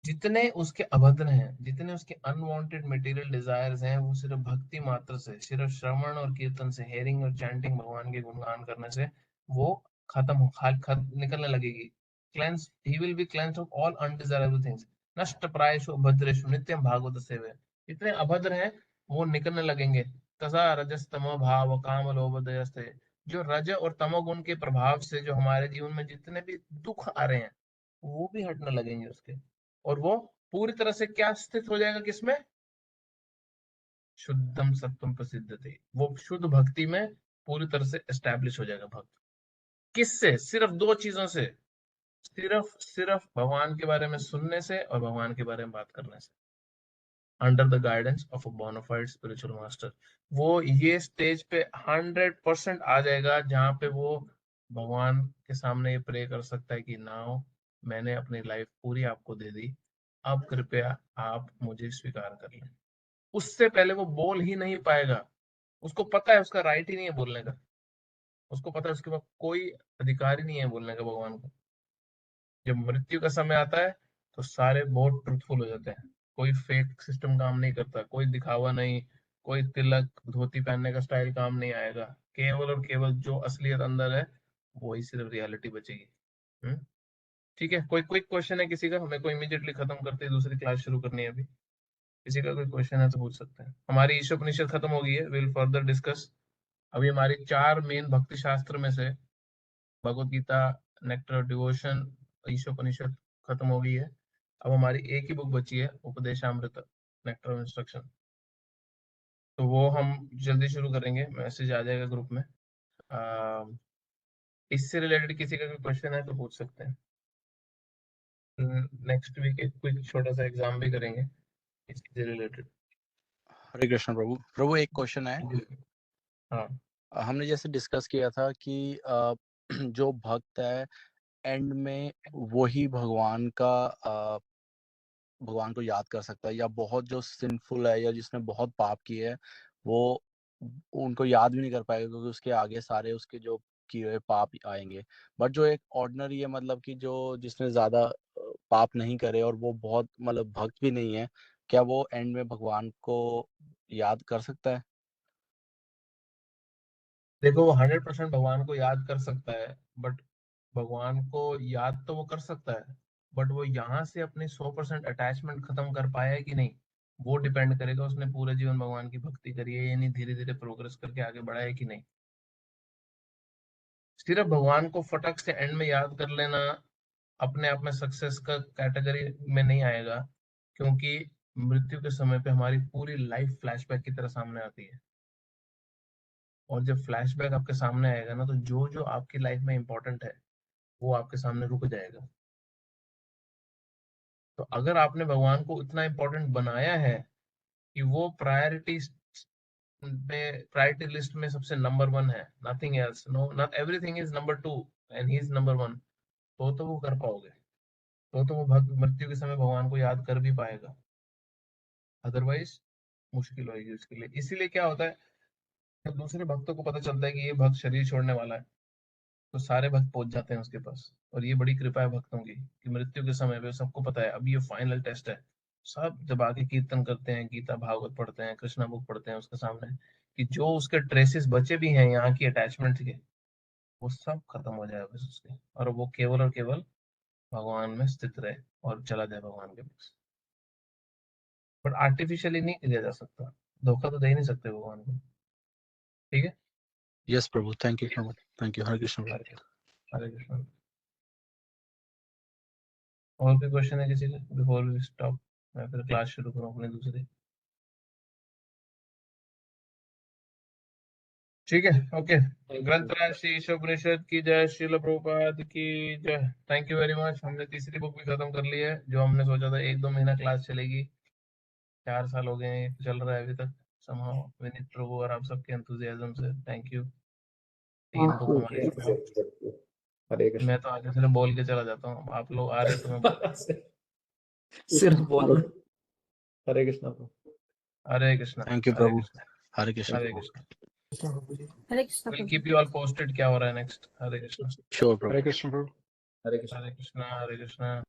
जितने उसके अभद्र हैं, जितने उसके unwanted material desires हैं, वो सिर्फ भक्ति मात्र से, सिर्फ श्रवण और कीर्तन से, हेयरिंग और चैंटिंग, भगवान के गुणगान करने से वो निकलने लगेगी। Cleanse, he will be cleansed of all undesirable things. नष्ट प्रायेषु भद्रेषु नित्यम भागवत सेवे। जितने अभद्र हैं वो निकलने लगेंगे। तथा रजस्तमो भाव काम लोभ दयस्ते। जो रज और तमोगुण के प्रभाव से जो हमारे जीवन में जितने भी दुख आ रहे हैं, वो भी हटने लगेंगे उसके, और वो पूरी तरह से क्या स्थित हो जाएगा? किसमें? शुद्धम सत्वम प्रसिद्धते। वो शुद्ध भक्ति में पूरी तरह से एस्टैब्लिश हो जाएगा भक्त। किससे? सिर्फ 2 चीजों से, सिर्फ भगवान के बारे में सुनने से और भगवान के बारे में बात करने से। Under the guidance of a bonafide spiritual master. वो ये स्टेज पे 100% आ जाएगा जहां पे वो भगवान के सामने ये प्रे कर सकता है कि नाउ मैंने अपनी लाइफ पूरी आपको दे दी, अब कृपया आप मुझे स्वीकार कर लें। उससे पहले वो बोल ही नहीं पाएगा। उसको पता है उसका राइट ही नहीं है बोलने का। उसको पता है उसके पास कोई अधिकार ही नहीं है बोलने का भगवान को। जब मृत्यु का समय आता है तो सारे बहुत ट्रूथफुल हो जाते हैं। कोई फेक सिस्टम काम नहीं करता, कोई दिखावा नहीं, कोई तिलक धोती पहनने का स्टाइल काम नहीं आएगा। केवल और केवल जो असलियत अंदर है वही सिर्फ रियलिटी बचेगी। ठीक है, कोई क्विक क्वेश्चन है किसी का? हमें को इमीडिएटली खत्म करते ही दूसरी क्लास शुरू करनी है अभी। किसी का कोई क्वेश्चन है तो पूछ सकते हैं। हमारी ईशोपनिषद खत्म हो गई है, विल फर्दर डिस्कस। अभी हमारी 4 मेन भक्ति शास्त्र में से भगवत गीता, नेक्टर डिवोशन, ईशोपनिषद खत्म हो गई है। अब हमारी एक ही बुक बची है, उपदेशामृत, नेक्टर ऑफ इंस्ट्रक्शन। तो वो हम जल्दी शुरू करेंगे, मैसेज आ जाएगा ग्रुप में। इससे रिलेटेड किसी का कोई क्वेश्चन है तो पूछ सकते हैं। नेक्स्ट वीक एक क्विक छोटा सा एग्जाम भी करेंगे इससे रिलेटेड। हरे कृष्ण प्रभु। प्रभु एक क्वेश्चन है। हाँ, हमने जैसे डिस्कस किया था कि जो भक्त है एंड में वही भगवान को याद कर सकता है, या बहुत जो सिंफुल है या जिसने बहुत पाप किए है वो उनको याद भी नहीं कर पाएगा क्योंकि उसके आगे सारे उसके जो किए हुए पाप आएंगे। बट जो एक ऑर्डिनरी है, मतलब कि जो जिसने ज्यादा पाप नहीं करे और वो बहुत मतलब भक्त भी नहीं है, क्या वो एंड में भगवान को याद कर सकता है? देखो वो 100% भगवान को याद कर सकता है, बट भगवान को याद तो वो कर सकता है, बट वो यहाँ से अपनी 100% अटैचमेंट खत्म कर पाया है कि नहीं, वो डिपेंड करेगा उसने पूरे जीवन भगवान की भक्ति करी है या नहीं, धीरे धीरे प्रोग्रेस करके आगे बढ़ा है कि नहीं। सिर्फ भगवान को फटक से एंड में याद कर लेना अपने आप में सक्सेस का कैटेगरी में नहीं आएगा, क्योंकि मृत्यु के समय पे हमारी पूरी लाइफ फ्लैशबैक की तरह सामने आती है, और जब फ्लैशबैक आपके सामने आएगा ना, तो जो जो आपकी लाइफ में इंपॉर्टेंट है वो आपके सामने रुक जाएगा। तो अगर आपने भगवान को इतना इंपॉर्टेंट बनाया है कि वो प्रायोरिटी लिस्ट में सबसे नंबर 1 है, nothing else, no not everything is number 2 and he is number 1, तो वो कर पाओगे, तो वो भक्त मृत्यु के समय भगवान को याद कर भी पाएगा, अदरवाइज मुश्किल होगी उसके लिए। इसीलिए क्या होता है, जब दूसरे भक्तों को पता चलता है कि ये भक्त शरीर छोड़ने वाला है, तो सारे भक्त पहुंच जाते हैं उसके पास, और ये बड़ी कृपा है भक्तों की कि मृत्यु के समय पे सबको पता है अब ये फाइनल टेस्ट है। सब जब आके कीर्तन करते हैं, गीता भागवत पढ़ते हैं, कृष्णा बुक पढ़ते हैं उसके सामने, कि जो उसके ट्रेसेस बचे भी हैं यहाँ की अटैचमेंट के, वो सब खत्म हो जाए बस उसके, और वो केवल और केवल भगवान में स्थित रहे और चला जाए भगवान के पास। बट आर्टिफिशियली नहीं लिया जा सकता, धोखा तो दे ही नहीं सकते भगवान को। ठीक है। यस प्रभु, thank you so much, thank you. Hare Krishna प्रभु। हरे कृष्ण। और कोई क्वेश्चन है किसी का बिफोर वी स्टॉप, मैं फिर क्लास शुरू करूँ अपनी दूसरी? ठीक है, ओके। ग्रंथराज श्री ईशोपनिषद की जय, श्रील प्रभुपाद की जय। Thank you very much. हमने तीसरी बुक भी खत्म कर ली है, जो हमने सोचा था 1-2 महीना क्लास चलेगी, 4 साल हो गए हैं, चल रहा है अभी तक। समहाउ विनीत प्रभु और आप सबके एंथुसियाज्म से थैंक यू। 3 बुक हमारी खत्म। हरे कृष्ण। मैं तो आगे सिर्फ बोल के चला जाता हूँ, आप लोग आ रहे हो तो मैं सिर्फ बोलना। हरे कृष्ण प्रभु। हरे कृष्णा। थैंक यू हरे प्रभु। कृष्णा। हरे कृष्ण हरे प्रभु। कृष्णा। हरे कृष्ण विल प्रभु। कीप यू ऑल पोस्टेड क्या हो रहा है नेक्स्ट। हरे कृष्णा। श्योर प्रभु। हरे कृष्ण प्रभु। हरे कृष्ण। हरे कृष्णा। हरे कृष्णा।